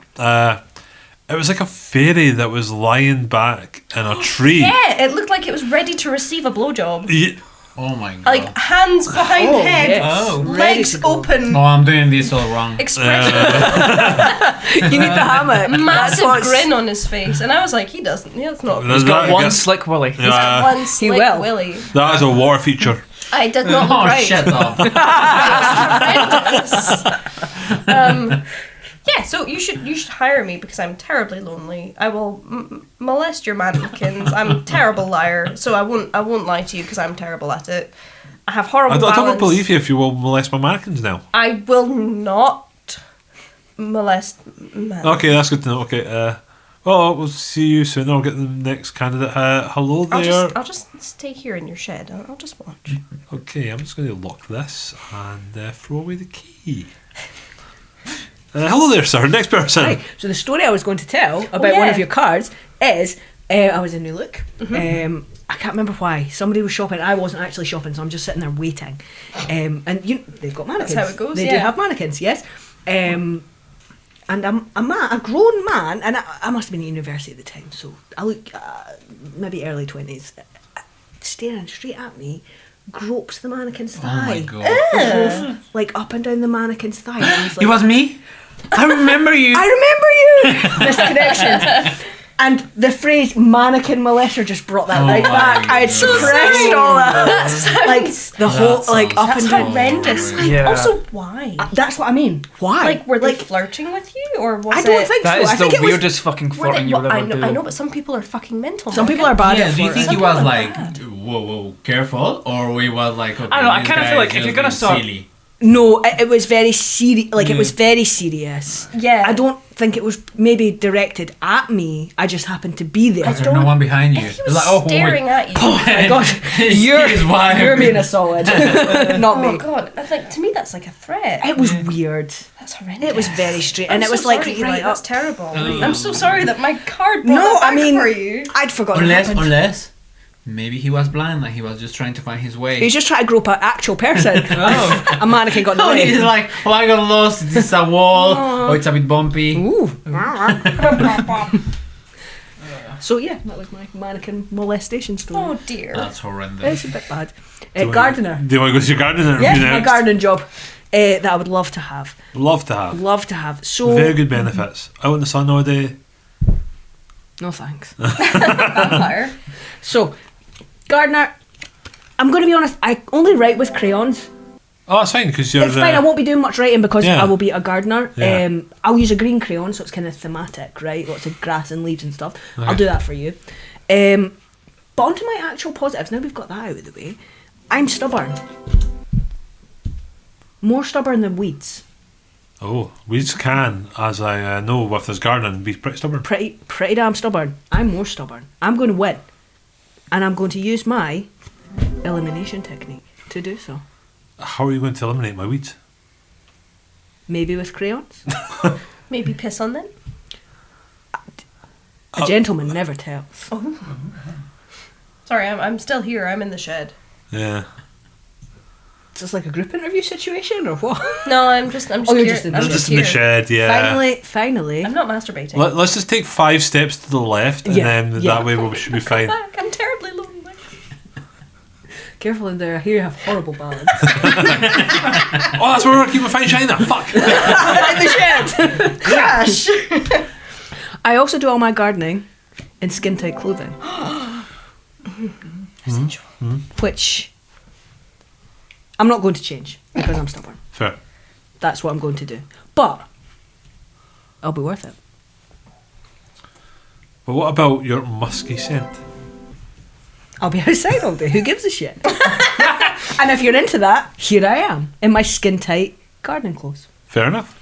F: It was like a fairy that was lying back in a tree.
B: Yeah, it looked like it was ready to receive a blowjob.
F: Yeah.
A: Oh my god.
B: Like hands behind head,
D: yes.
A: Oh.
B: legs
D: Ready to go.
B: open,
A: Oh, I'm doing this all wrong.
B: expression,
D: You need the hammock.
B: massive grin on his face, and I was like, he doesn't. That's not.
F: There's
C: He's got
F: that-
C: one slick willy.
B: He's got one
D: He
B: slick
D: will.
B: willy.
F: That is a water feature.
B: I did not look
A: Oh,
B: right.
A: shut up.
B: Horrendous. Yeah, so you should hire me because I'm terribly lonely. I will molest your mannequins. I'm a terrible liar, so I won't lie to you because I'm terrible at it. I have horrible
F: I
B: balance.
F: don't believe you if you will molest my mannequins now.
B: I will not molest man.
F: Okay, that's good to know. Okay, well, we'll see you soon. I'll get the next candidate. Hello there.
B: I'll just stay here in your shed. I'll just watch.
F: Okay, I'm just going to lock this and throw away the key. Hello there, sir. Next person.
D: Right. So the story I was going to tell about one of your cards is I was in New Look. I can't remember why. Somebody was shopping. I wasn't actually shopping, so I'm just sitting there waiting. And they've got mannequins.
B: That's how it goes,
D: They do have mannequins, yes. And I'm a grown man, and I must have been at university at the time, so I look maybe early 20s, staring straight at me, gropes the mannequin's thigh.
A: Oh my god.
D: Like up and down the mannequin's thigh. And I was like,
A: It was me? I remember you.
D: I remember you! Misconnections. And the phrase mannequin molester just brought that
A: Oh
D: right
A: my
D: back. I had
A: God.
D: suppressed all that.
B: That sounds
D: Like the whole, like up
B: that's
D: and down.
B: horrendous.
C: Yeah.
B: Also, why?
D: That's what I mean. Why?
B: Like, were they flirting with you, or was
D: I don't
B: it?
D: think
C: That
D: so.
C: is
D: I think
C: the
D: it was.
C: weirdest fucking
B: Were
C: flirting
B: they,
C: you will
B: I
C: ever
B: know,
C: do.
B: I know, but some people are fucking mental.
D: Some people are bad
A: Yeah,
D: at
A: do you
D: it.
A: think
B: Some
A: he was
B: people are
A: like,
B: bad.
A: whoa, careful? Or we was like, okay,
C: I don't know, I
A: this
C: kinda
A: guy
C: feel like
A: is
C: if you're
A: just
C: gonna
A: being
C: start-
A: silly.
D: No, it was very serious. Like it was very serious.
B: Yeah.
D: I don't think it was maybe directed at me. I just happened to be there.
A: There's no one behind you.
B: If he was
A: It's like,
B: staring at you.
D: Oh my god,
A: He's wild.
D: you're being a solid, not
B: Oh
D: me.
B: god, I think to me that's like a threat.
D: It was weird.
B: That's horrendous.
D: It was very straight,
B: I'm
D: and it
B: so
D: was like
B: sorry,
D: right
B: right, that's
D: up.
B: terrible. I'm so sorry that my card brought
D: No,
B: that back
D: I mean,
B: for you.
D: I'd forgotten. it happened.
A: Unless maybe he was blind, like he was just trying to find his way.
D: He was just trying to grope an actual person.
A: Oh.
D: A mannequin got in the
A: Oh, he's
D: way.
A: like, oh, I got lost. This is a wall. Oh, it's a bit bumpy.
D: Ooh. So yeah, that was my mannequin molestation story.
B: Oh dear.
A: That's horrendous.
D: It's a bit bad. Gardener.
F: Do you want to go to your gardener?
D: Yes,
F: next?
D: my gardening job that I would love to have.
F: Love to have.
D: Love to have. So
F: Very good benefits. Out in the sun all day.
D: no thanks.
B: Vampire.
D: So gardener, I'm going to be honest. I only write with crayons.
F: Oh, it's fine because you're.
D: It's fine. I won't be doing much writing because
F: Yeah.
D: I will be a gardener.
F: Yeah.
D: I'll use a green crayon, so it's kind of thematic, right? Lots of grass and leaves and stuff. I'll
F: Okay.
D: do that for you. But onto my actual positives. Now we've got that out of the way. I'm stubborn. More stubborn than weeds.
F: Oh, weeds can, as I know with this gardening, be pretty stubborn.
D: Pretty damn stubborn. I'm more stubborn. I'm going to win, and I'm going to use my elimination technique to do so.
F: How are you going to eliminate my weeds?
D: maybe with crayons.
B: Maybe piss on them.
D: A gentleman never tells.
B: Sorry, I'm still here. I'm in the shed.
F: Yeah.
D: Is this like a group interview situation or what?
B: No, I'm just
D: you're
B: here.
D: just in the
B: I'm
D: shed.
F: Just in the
B: here.
F: shed, yeah.
D: Finally.
B: I'm not masturbating.
F: Let's just take 5 steps to the left, and then that way we should be fine.
B: Back. I'm terribly lonely.
D: Careful in there. I hear you have horrible balance.
F: Oh, that's where we're keeping fine China. Fuck.
D: In the shed.
B: Crash.
D: I also do all my gardening in skin tight clothing. Which I'm not going to change because I'm stubborn.
F: Fair.
D: That's what I'm going to do. But I'll be worth it.
F: But what about your musky scent?
D: I'll be outside all day. Who gives a shit? And if you're into that, here I am in my skin tight gardening clothes.
F: Fair enough.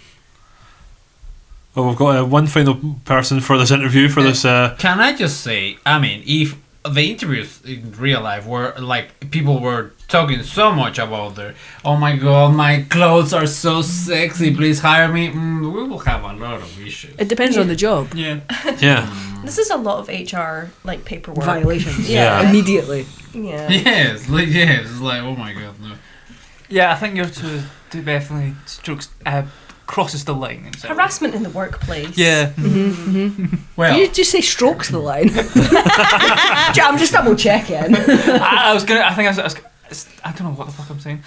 F: Well, we've got one final person for this interview for this.
A: Can I just say, I mean, if the interviews in real life were like people were talking so much about their, oh my god, my clothes are so sexy, please hire me, we will have a lot of issues.
D: It depends on the job.
A: Yeah.
F: Yeah.
B: This is a lot of HR like paperwork.
D: Violations.
F: Yeah.
D: Immediately.
B: Yeah.
A: Yes, it's like, oh my god, no.
C: Yeah, I think you're to do definitely crosses the line.
B: Harassment in the workplace.
C: Yeah.
A: Well,
D: You just say strokes the line. I'm just double checking.
C: I don't know what the fuck I'm saying.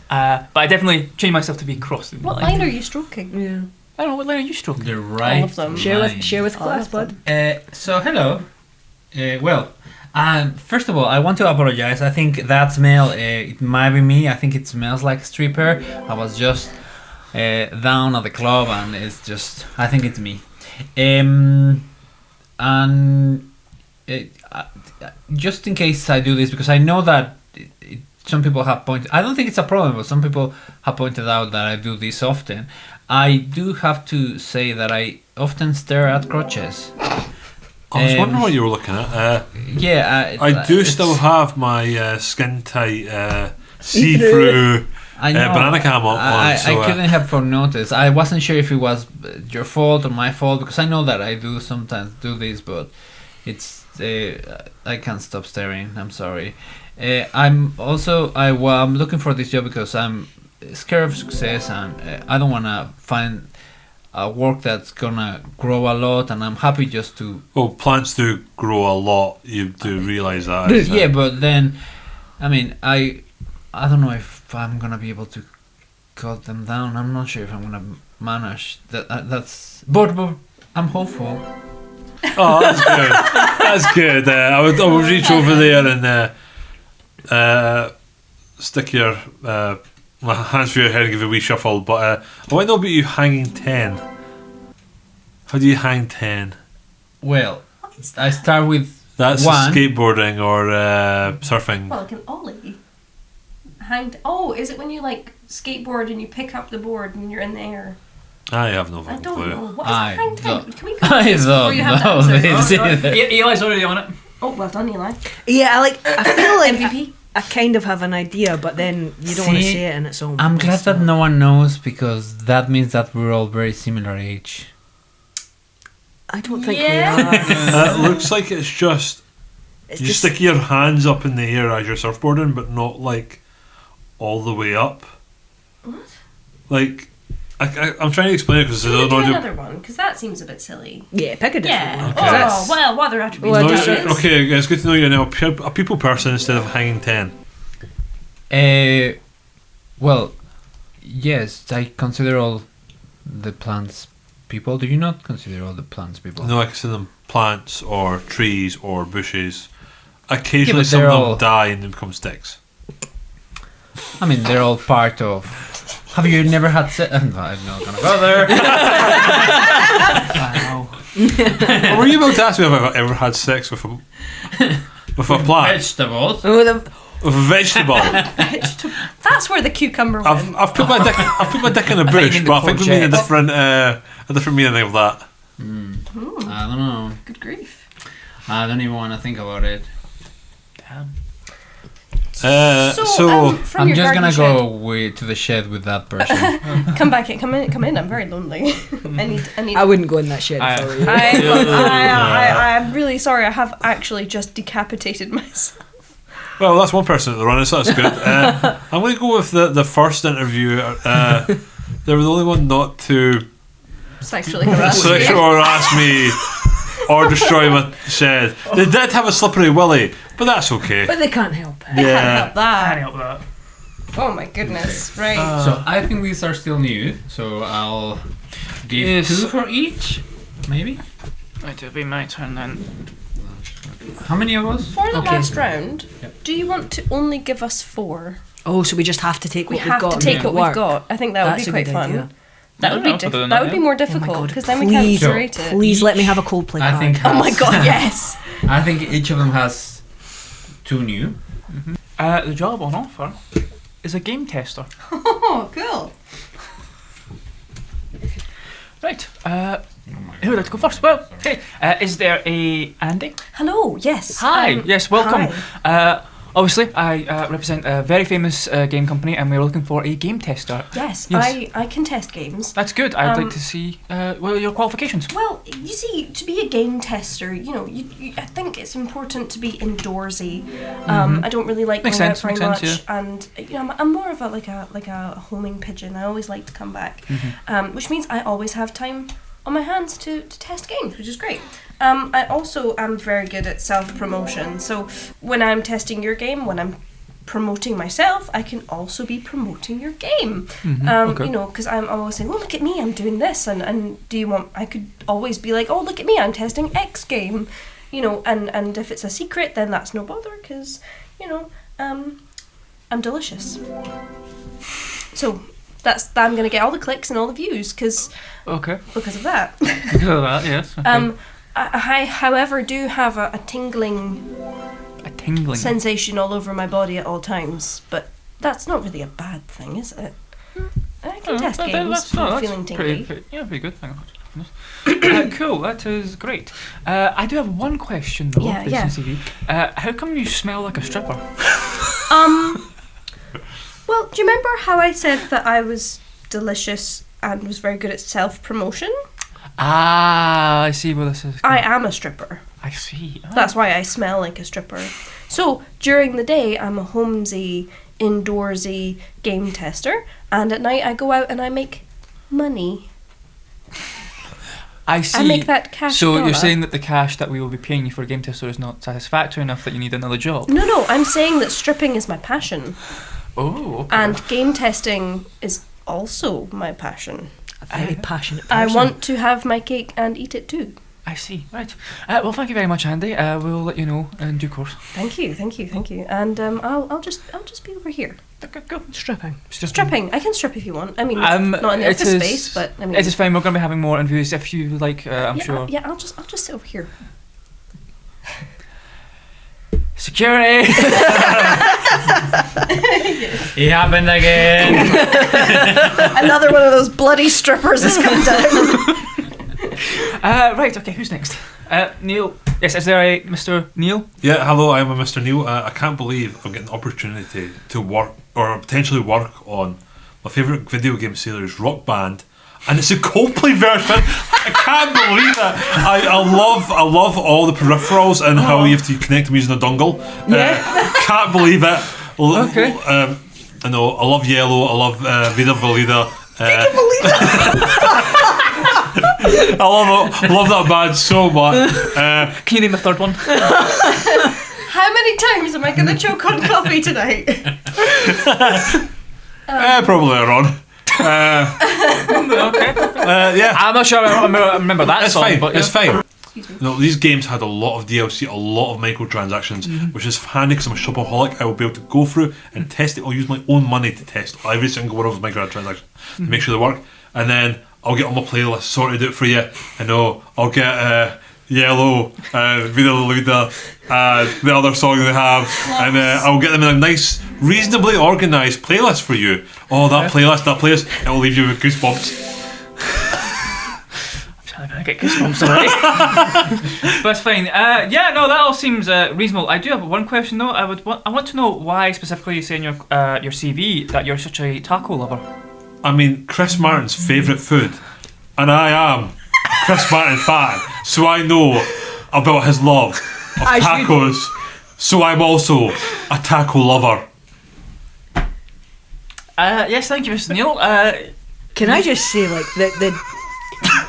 C: But I definitely changed myself to be crossing the
B: What
C: line.
B: line are you stroking?
D: Yeah.
C: I don't know, what line are you stroking?
A: the right
B: All of them.
D: Share with
B: All
D: class,
B: of
D: bud.
B: them.
A: So hello. First of all, I want to apologize. I think that smell, it might be me. I think it smells like a stripper. I was just down at the club, and it's just, I think it's me. Just in case I do this, because I know that some people have pointed, I don't think it's a problem, but some people have pointed out that I do this often. I do have to say that I often stare at crotches.
F: I was wondering what you were looking at.
A: Yeah,
F: I do still have my skin tight see-through
A: I know.
F: banana cam on.
A: I
F: So,
A: couldn't help but notice. I wasn't sure if it was your fault or my fault, because I know that I do sometimes do this, but it's I can't stop staring. I'm sorry. I'm looking for this job because I'm scared of success, and I don't want to find a work that's gonna grow a lot, and I'm happy just to.
F: well, plants do grow a lot. You do realise that.
A: Yeah, but then, I mean, I don't know if I'm gonna be able to cut them down. I'm not sure if I'm gonna manage that. But I'm hopeful.
F: Oh, that's good. That's good. I would reach over there and stick your my hands through your head and give you a wee shuffle. But I want to know about you hanging 10. How do you hang 10?
A: Well, I start with
F: That's
A: one.
F: skateboarding or surfing.
B: Well, like an ollie. Hanged. Oh, is it when you like skateboard and you pick up the board and you're in the air?
F: I have no
B: I
F: fucking
B: don't
F: clue.
B: know. What is
A: I
B: a hang
A: don't-
B: ten? Can we go this before you have to answer?
A: this either.
C: Eli's already on it.
B: Oh, well done, Eli.
D: Yeah, I feel like
B: MVP.
D: I kind of have an idea, but then you don't want to
A: See,
D: say it, and it's all.
A: I'm glad that no one knows, because that means that we're all very similar age.
D: I don't think
B: Yeah.
D: we are.
F: It looks like it's just
D: It's
F: you
D: just,
F: stick your hands up in the air as you're surfboarding, but not like all the way up.
B: What?
F: Like I'm trying to explain it because
B: Can
F: I
B: we
F: don't
B: do
F: know.
B: another one? Because that seems a bit silly.
D: yeah, pick a different
B: Yeah.
D: one.
F: Okay.
B: Oh, well, what other attributes
D: Well,
B: do
D: just-
B: you use?
F: Okay, it's good to know you're now a people person instead of hanging 10.
A: Well, yes, I consider all the plants people. Do you not consider all the plants people?
F: No, I consider them plants or trees or bushes. Occasionally,
A: but
F: some
A: they're
F: of them
A: all-
F: die and they become sticks.
A: I mean, they're all part of. Have you never had sex? I'm not gonna go there.
C: Wow.
F: Were you about to ask me if I've ever had sex with a plant,
A: Vegetables.
D: Oh,
F: with a vegetable?
B: That's where the cucumber went.
F: I've put my dick in a bush, but I think we mean a different meaning of that.
A: I don't know.
B: Good grief.
A: I don't even want to think about it.
C: Damn.
B: From
A: I'm
B: your
A: just gonna
B: garden
A: go to the shed with that person.
B: shed. Come in. I'm very lonely. I need.
D: I wouldn't go in that shit if I were you.
B: I'm really sorry. I have actually just decapitated myself.
F: Well, that's one person at the run, so that's good. I'm going to go with the first interview. They were the only one not to
B: Sexually harass me.
F: sexually harass me or destroy my shed. They did have a slippery willy, but that's okay.
D: But they can't help it.
B: Can't
F: Yeah.
B: help that.
C: Can't help that.
B: Oh my goodness. Right.
A: So I think these are still new. So I'll give
C: Yes.
A: 2 for each, maybe.
C: Right, it'll be my turn then.
A: How many of us?
B: For the
D: Okay.
B: last round, do you want to only give us 4?
D: Oh, so we just have to take
B: We
D: what we've
B: have
D: got
B: to
D: and
B: take
D: make
B: what
D: it
B: we've
D: work.
B: got. I think that would
D: That's
B: be
D: a
B: quite
D: good
B: fun.
D: idea.
B: That would be
C: I'm for doing
B: that
C: that,
B: would be
C: yeah.
B: more
D: Oh my
B: difficult
D: God,
B: because then we
D: please.
B: can't rate it.
D: Please let me have a Coldplay
A: I
D: card.
A: think.
B: Oh my
A: has-
B: god, yes.
A: I think each of them has 2 new.
C: The job on offer is a game tester.
B: Oh, cool.
C: Right. Who would like to go first? Well, okay. Is there a Andy?
B: Hello, yes.
C: Hi. Yes, welcome.
B: Hi.
C: Obviously, I represent a very famous game company, and we're looking for a game tester.
B: Yes,
C: Yes.
B: I can test games.
C: That's good. I'd like to see your qualifications.
B: Well, you see, to be a game tester, you know, I think it's important to be indoorsy. I don't really like
C: Makes
B: going
C: sense,
B: out very
C: makes
B: much,
C: sense,
B: and you know, I'm more of a like a homing pigeon. I always like to come back, which means I always have time on my hands to test games, which is great. I also am very good at self-promotion. So when I'm testing your game, when I'm promoting myself, I can also be promoting your game.
C: Okay.
B: You know, because I'm always saying, "Oh, look at me, I'm doing this," and do you want? I could always be like, "Oh, look at me, I'm testing X game," you know, and if it's a secret, then that's no bother because, you know, I'm delicious. So I'm gonna get all the clicks and all the views because
C: Okay.
B: of that.
C: Because of that, yes. Okay.
B: I, however, do have a tingling
C: a tingling.
B: sensation all over my body at all times, but that's not really a bad thing, is it? I can test games without feeling tingly.
C: Pretty good. Hang on. Cool, that is great. I do have one question though.
B: Yeah,
C: based
B: yeah.
C: on CV. How come you smell like a stripper?
B: Well, do you remember how I said that I was delicious and was very good at self-promotion?
C: Ah, I see where this is.
B: I am a stripper.
C: I see. Ah.
B: That's why I smell like a stripper. So, during the day, I'm a homesy, indoorsy game tester, and at night I go out and I make money.
C: I see.
B: I make that cash
C: So
B: dollar.
C: you're saying that the cash that we will be paying you for a game tester is not satisfactory enough that you need another job?
B: No, I'm saying that stripping is my passion,
C: Oh, okay.
B: and game testing is also my passion.
D: A very passionate person.
B: I want to have my cake and eat it too.
C: I see. Right. Well, thank you very much, Andy. We'll let you know in due course.
B: Thank you. And I'll just be over here.
C: Okay, go.
D: Stripping.
B: Stripping. I can strip if you want. I mean,
C: Um,
B: not in the
C: it
B: office
C: is-
B: space, but I mean,
C: It is fine. We're going to be having more interviews if you like. I'm
B: yeah,
C: sure.
B: Yeah, I'll just sit over here.
C: Security.
A: It happened again.
B: Another one of those bloody strippers has come down.
C: Right. Okay. Who's next? Neil. Yes. Is there a Mr. Neil?
F: Yeah, hello, I'm a Mr. Neil. I can't believe I'm getting the opportunity to work or potentially work on my favourite video game series, Rock Band, and it's a Coldplay version. I can't believe it. I love all the peripherals and how you have to connect them using a dongle. Can't believe it.
C: Okay.
F: I know. I love Yellow. I love Vida Valida. I love that band so much.
C: Can you name the third one?
B: How many times am I going to choke on coffee tonight?
F: Probably around.
C: Okay.
F: Yeah.
C: I'm not sure I remember that
F: It's
C: song,
F: fine.
C: but yeah.
F: It's fine. No, these games had a lot of DLC, a lot of microtransactions, which is handy because I'm a shopaholic. I will be able to go through and test it. I'll use my own money to test every single one of those microtransactions to make sure they work, and then I'll get on my playlist sorted out for you. I know I'll get Yellow, Vida La Vida, the other song they have, and I'll get them in a nice, reasonably organised playlist for you. Oh, that playlist, it will leave you with goosebumps.
C: I'm feeling very get goosebumps already. But it's fine. Yeah, no, that all seems reasonable. I do have one question though. I want to know why specifically you say in your CV that you're such a taco lover.
F: I mean, Chris Martin's favourite food, and I am Chris Martin fan, so I know about his love of tacos. So I'm also a taco lover.
C: Yes, thank you, Mr. Neil.
D: Can I just say, like, the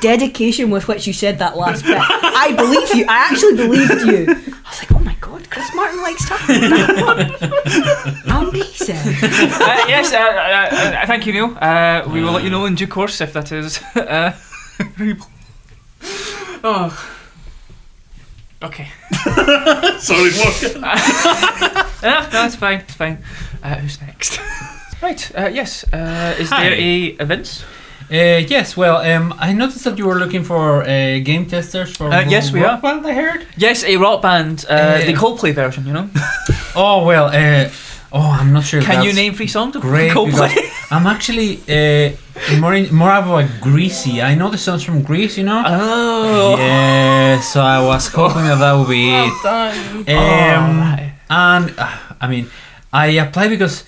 D: dedication with which you said that last bit, I believe you. I actually believed you. I was like, oh my god, Chris Martin likes tacos. Amazing.
C: Yes, thank you, Neil. We will let you know in due course if that is. Oh. Okay.
F: Sorry, Morgan.
C: No, it's fine. It's fine. Who's next? Right. Yes. Is there a event?
A: Yes, well, I noticed that you were looking for game testers for
C: yes, we are.
A: Well, I heard.
C: Yes, a rock band, the Coldplay version, you know.
A: Oh well, I'm not sure.
C: Can you name 3 songs of
A: great
C: Coldplay?
A: I'm actually more of a Greasy. I know the songs from Grease, you know.
C: Oh.
A: Yeah, so I was hoping that would be it.
C: Right.
A: And I mean, I applied because,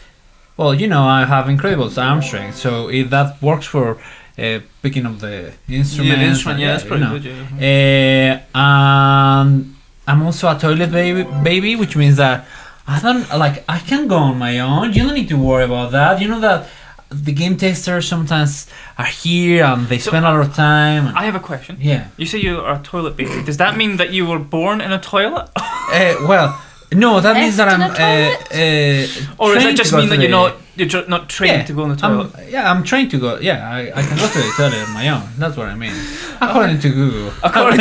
A: well, you know, I have incredible arm strength, so if that works for picking up the instruments.
C: Yeah, that's pretty good.
A: And I'm also a toilet baby, which means that I can go on my own. You don't need to worry about that. You know that the game testers sometimes are here and they spend a lot of time.
C: I have a question.
A: Yeah.
C: You say you are a toilet baby. Does that mean that you were born in a toilet?
A: Well, no, that means that I'm.
C: Or does that just mean that you're not trained to go in the toilet?
A: I'm trained to go. Yeah, I can go to the toilet on my own. That's what I mean. According to Google.
C: According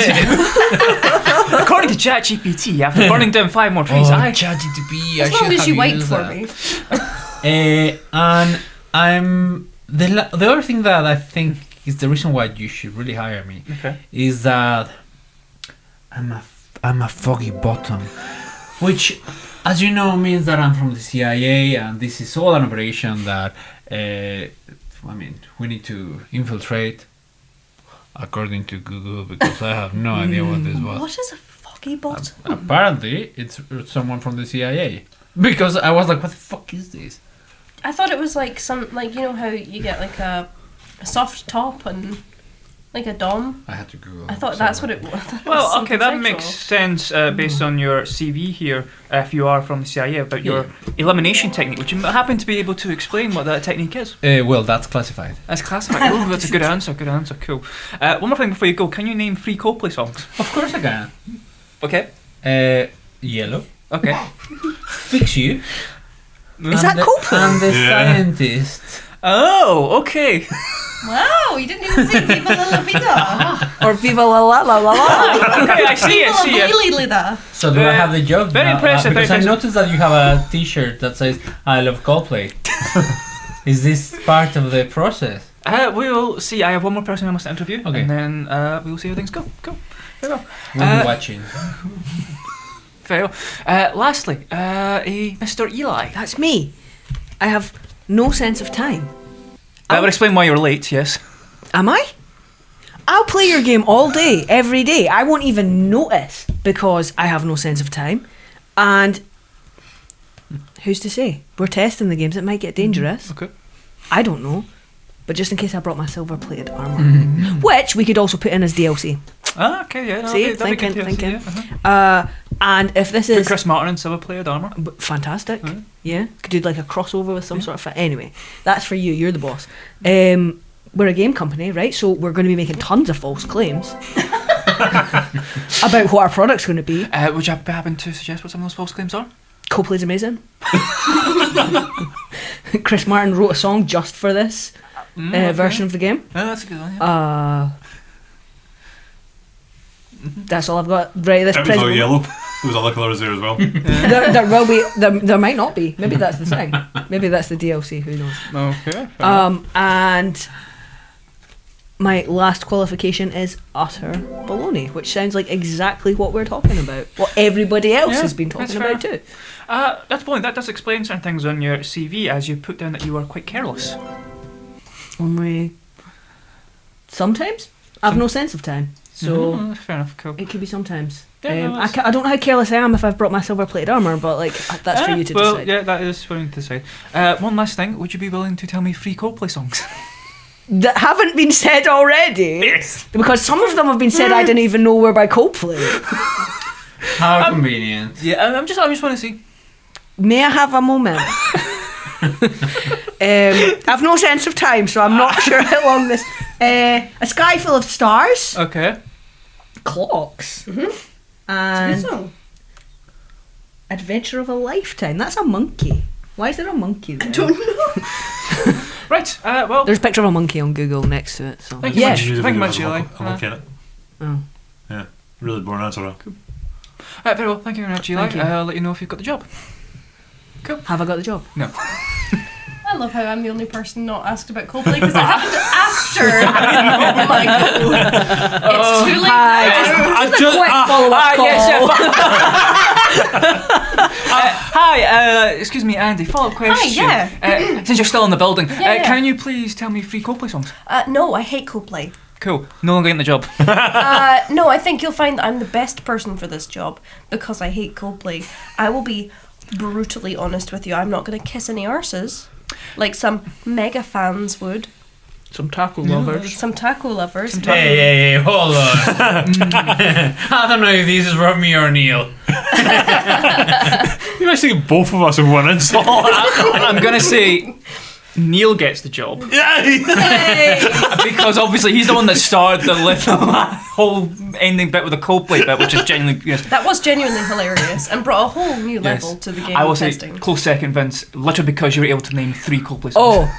C: to ChatGPT, after burning down 5 more trees,
A: ChatGPT.
B: As long as you wait for me.
A: And I'm the other thing that I think is the reason why you should really hire me.
C: Okay.
A: Is that I'm a foggy bottom, which, as you know, means that I'm from the CIA, and this is all an operation that we need to infiltrate, according to Google, because I have no idea what this was.
B: What is a foggy bottom?
A: Apparently, it's someone from the CIA, because I was like, what the fuck is this?
B: I thought it was like you know how you get like a soft top and like a dom.
A: I had to Google.
B: I thought that's what it was.
C: Well, okay, that makes sense based on your CV here. If you are from the CIA, about your elimination technique, would you happen to be able to explain what that technique is?
A: Well, that's classified.
C: That's classified. Oh, that's a good answer. Good answer. Cool. One more thing before you go. Can you name 3 Coldplay songs?
A: Of course I can.
C: Okay.
A: Yellow.
C: Okay.
A: Fix You.
D: Is that Coldplay?
A: And the Scientist.
C: Oh, okay.
B: Wow, you didn't even say Viva la Vida.
D: Or Viva la la la la la.
C: Okay, I see it.
B: Viva la Vida.
A: So do I have the job?
C: Very
A: now?
C: impressive.
A: Because I noticed that you have a T-shirt that says "I love Coldplay." Is this part of the process?
C: We will see. I have one more person I must interview,
A: Okay.
C: and then we will see how things go. Cool. Very well.
A: We'll be watching.
C: Very well. Lastly, a Mr. Eli.
D: That's me. I have no sense of time.
C: That would explain why you're late. Yes.
D: Am I? I'll play your game all day, every day. I won't even notice because I have no sense of time. And who's to say? We're testing the games. It might get dangerous.
C: Okay.
D: I don't know. But just in case, I brought my silver-plated armor, which we could also put in as DLC.
C: Ah, okay, yeah. No,
D: See,
C: that'd be good,
D: thinking.
C: yeah, uh-huh.
D: And if this
C: Put
D: is
C: Chris Martin in silver-plated armor.
D: fantastic,
C: Mm.
D: yeah, could do like a crossover with some sort of. Anyway, that's for you. You're the boss. We're a game company, right? So we're going to be making tons of false claims about what our product's going to be.
C: Would you happen to suggest what some of those false claims are?
D: Coldplay's amazing. Chris Martin wrote a song just for this version of the game.
C: Oh, that's a good one. Yeah.
D: That's all I've got. Right, this
F: It was all yellow. There was other colours there as well.
D: there will be. There might not be. Maybe that's the thing. Maybe that's the DLC. Who knows?
C: Okay.
D: And my last qualification is utter baloney, which sounds like exactly what we're talking about. What everybody else has been talking about too.
C: That's baloney. That does explain certain things on your CV, as you put down that you are quite careless.
D: Sometimes I have no sense of time. So
C: Fair enough. Cool.
D: it could be sometimes.
C: Yeah, no,
D: I,
C: that's-
D: I don't know how careless I am if I've brought my silver-plated armour, but like that's for you to
C: well,
D: decide.
C: yeah, that is for you to decide. One last thing. Would you be willing to tell me 3 Coldplay songs?
D: That haven't been said already.
C: Yes.
D: Because some of them have been said I didn't even know were by Coldplay.
A: How convenient.
C: Yeah, I just want to see.
D: May I have a moment? I've no sense of time, so I'm not sure how long this. A Sky Full of Stars,
C: Okay.
D: Clocks,
B: Good
D: and
B: song.
D: Adventure of a Lifetime. That's a monkey. Why is there a monkey there?
B: I don't know.
C: Right. Well.
D: There's a picture of a monkey on Google next to it. So
C: Thank you
D: yeah.
C: much.
F: Music
C: Thank you
F: video
C: much,
F: has a
C: Eli.
F: monkey in it.
D: Oh.
F: Yeah, really boring answer.
C: Very well. Thank you very much, Eli.
D: Thank you.
C: I'll let you know if you've got the job.
D: Have I got the job?
C: No.
B: I love how I'm the only person not asked about Coldplay because it happened after. Oh my god. It's too late now.
D: Quick follow-up call.
C: Hi, excuse me, Andy. Follow-up question.
B: yeah.
C: Since you're still in the building,
B: Yeah.
C: can you please tell me 3 Coldplay songs?
B: No, I hate Coldplay.
C: Cool. No longer getting the job.
B: No, I think you'll find that I'm the best person for this job because I hate Coldplay. I will be brutally honest with you. I'm not going to kiss any arses like some mega fans would.
D: Some taco lovers.
B: Some taco lovers.
A: Hey, hold on. I don't know if this is from me or Neil.
F: You actually get both of us in one insult.
C: I'm gonna say Neil gets the job because obviously he's the one that started the whole ending bit with the Coldplay bit, which is genuinely yes.
B: That was genuinely hilarious and brought a whole new level to the game
C: I will
B: of
C: say
B: testing.
C: close second, Vince, literally because you were able to name 3 Coldplay songs.
D: Oh,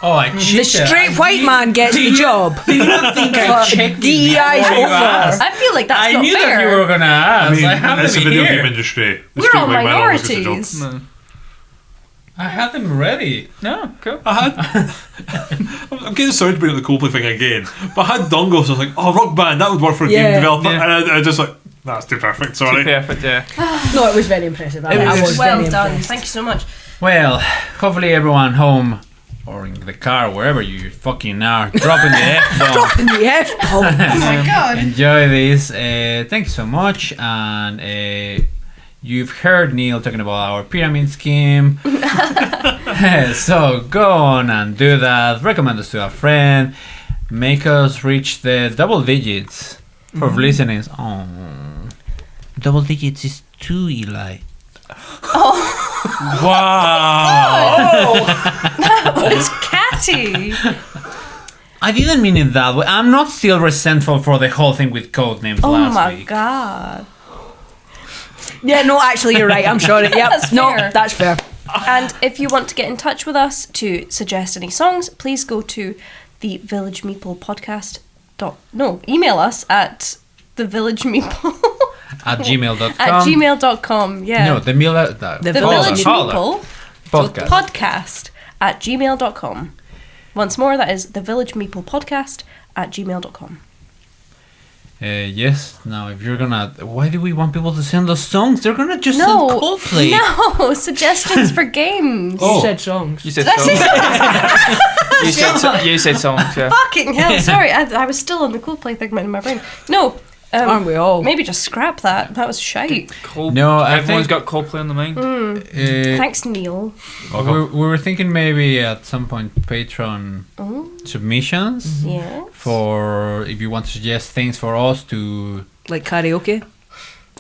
A: Oh, I
D: the
A: cheated.
D: straight white man gets the job.
A: Do you not think I checked
D: DEI's
A: before you
D: over.
A: asked?
B: I feel like that's
A: I
B: not
A: knew
B: fair.
A: that you were gonna ask. I have
F: it's the
A: them
F: video
A: here.
F: game industry. The
B: We're
F: straight
B: all
F: white man always gets the job.
B: minorities.
C: No.
A: I had them ready.
C: No, cool.
F: I'm getting sorry to bring up the Coldplay thing again, but I had Dongos. I was like, oh, Rock Band, that would work for a
D: Yeah.
F: game developer,
C: Yeah.
F: and I just like, that's too perfect. Sorry.
C: Perfect, yeah.
D: No, it was very impressive. I
A: was
D: was
B: Well
D: very
B: done.
D: impressed.
B: Thank you so much.
A: Well, hopefully everyone home or in the car, wherever you fucking are, dropping the F-bomb.
D: In the F-bomb.
B: Oh my god.
A: Enjoy this. Thank you so much. And you've heard Neil talking about our pyramid scheme. So go on and do that. Recommend us to a friend. Make us reach the double digits for listeners. Oh, double digits is 2, Eli.
F: Wow.
B: It's catty.
A: I didn't mean it that way. I'm not still resentful for the whole thing with code names
B: Oh
A: last
B: my
A: week.
B: god.
D: Yeah, no, actually, you're right. I'm sorry. Yep.
B: That's
D: no,
B: fair.
D: that's fair.
B: And if you want to get in touch with us to suggest any songs, please go to the Village Meeple podcast. Email us at the Village Meeple
A: At gmail.com.
B: at gmail.com. Yeah.
A: No, the meal.
D: The
B: the
D: Village
B: Village Meeple
A: podcast.
B: podcast at gmail.com. Once more, that is the Village Meeple podcast at gmail.com.
A: Yes. Now, if you're gonna, why do we want people to send us songs? They're gonna just
B: No,
A: send Coldplay.
B: no suggestions for games.
F: Oh.
D: You said songs.
C: You said
B: Did I say
C: songs. You said songs, yeah.
B: Fucking hell! Sorry, I was still on the Coldplay thing in my brain. No,
D: Aren't we all?
B: maybe just scrap that. That was shite.
A: No, I
C: Everyone's
A: think-
C: got Coldplay on the mind.
B: Thanks, Neil.
A: We were thinking maybe at some point Patreon submissions
B: Yeah.
A: for if you want to suggest things for us to.
D: Like karaoke.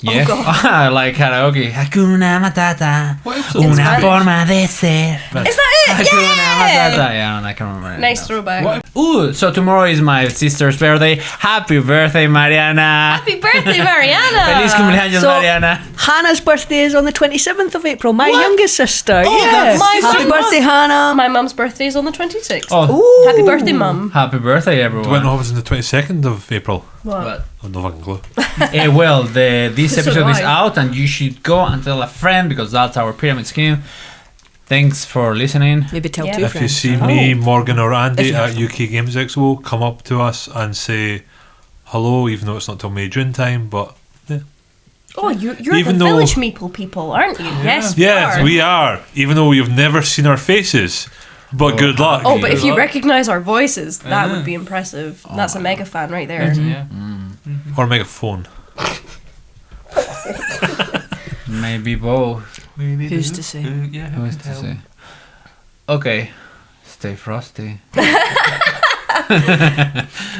A: Yeah, like karaoke. Hakuna Matata.
F: What else is
A: Una
B: Spanish.
A: forma de ser.
B: Is that it?
A: Hakuna
B: Yeah.
A: Matata. Yeah, I can't remember.
B: Nice
A: now.
B: throwback.
A: Ooh, so tomorrow is my sister's birthday. Happy birthday, Mariana.
B: Happy birthday, Mariana.
A: Feliz cumpleaños,
D: So-
A: Mariana.
D: Hannah's birthday is on the 27th of April. My youngest sister. Yeah.
B: that's my
D: Happy
B: mum's-
D: birthday, Hannah.
B: My mum's birthday is on the 26th.
A: Oh,
D: Ooh.
B: Happy birthday, mum.
A: happy birthday, everyone.
F: When was on the 22nd of April?
B: What?
F: Oh, no fucking clue.
A: Well, this
B: So
A: episode
B: do
A: is
B: I.
A: out, and you should go and tell a friend because that's our pyramid scheme. Thanks for listening.
D: Maybe tell
B: Yeah.
D: two
F: If you
D: friends.
F: see me, Morgan, or Andy
D: If-
F: at UK Games Expo, come up to us and say hello, even though it's not till May, June time, but
B: Oh, you're
F: Even
B: the
F: though-
B: Village Meeple people, aren't you? Yes,
F: yes,
B: are.
F: we are, even though you've never seen our faces, but good luck.
B: Oh, but if you
C: luck.
B: recognise our voices, that would be impressive. That's a mega fan right there.
C: Yeah.
F: Or megaphone.
A: Maybe both.
D: Who's to say?
C: Yeah,
A: Who's to say? Okay, stay frosty.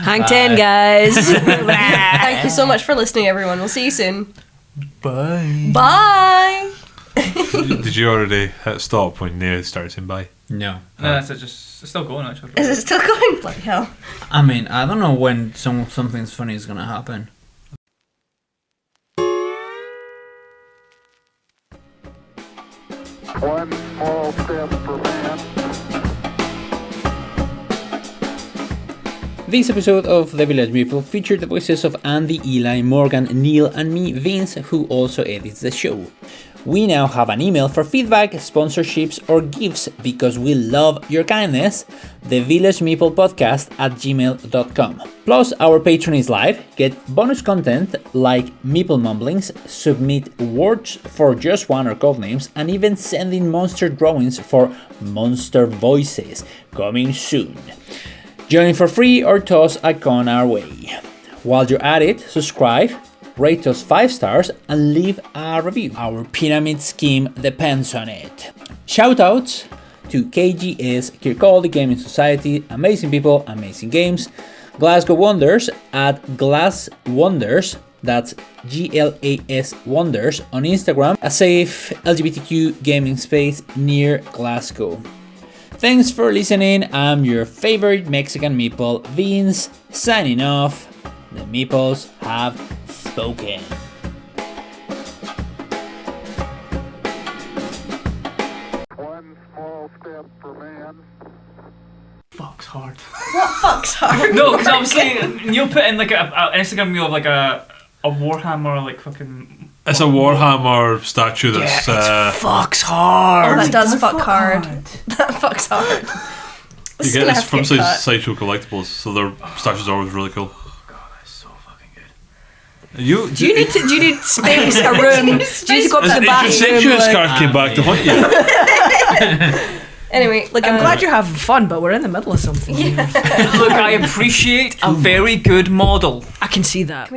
D: Hang 10, guys.
B: Thank you so much for listening, everyone. We'll see you soon.
C: Bye.
B: Bye.
F: Did you already hit stop when they started saying bye?
A: No.
C: No, that's it. It's still going actually.
B: Is it still going? Bloody hell.
A: I mean, I don't know when something's funny is gonna happen.
E: One small step for man.
A: This episode of The Village Meeple featured the voices of Andi, Eli, Morgan, Neil, and me, Vince, who also edits the show. We now have an email for feedback, sponsorships, or gifts because we love your kindness, the Village Meeple podcast at gmail.com. Plus, our Patreon is live, get bonus content like Meeple mumblings, submit words for just one or code names, and even send in monster drawings for monster voices, coming soon. Join for free or toss a con our way. While you're at it, subscribe, rate us 5 stars, and leave a review. Our pyramid scheme depends on it. Shoutouts to KGS, Kirkcaldy Gaming Society, Amazing People, Amazing Games, Glasgow Wonders at Glass Wonders, that's GLAS Wonders on Instagram, a safe LGBTQ gaming space near Glasgow. Thanks for listening. I'm your favorite Mexican meeple, Vince, signing off. The Meeples have spoken.
E: One small step for man.
C: Fuck's hard.
B: What fuck's hard?
C: No, because obviously you'll put in like an Instagram reel of like a Warhammer like fucking.
F: It's a Warhammer statue that's.
C: Fuck's
B: Oh,
C: hard.
B: that does fuck hard. That fucks hard. This
F: you
B: is
F: get
B: gonna
F: this
B: have
F: from
B: to get cut.
F: Sideshow Collectibles, so their statues are always really cool.
C: That's so fucking good.
D: Do you need space, a room? Do you need to go up to the
F: Your
D: bathroom?
F: sexuous
D: Like,
F: card came back to haunt you.
B: Anyway,
D: like, I'm glad you're having fun, but we're in the middle of something.
C: Look, I appreciate a very good model.
D: I can see that.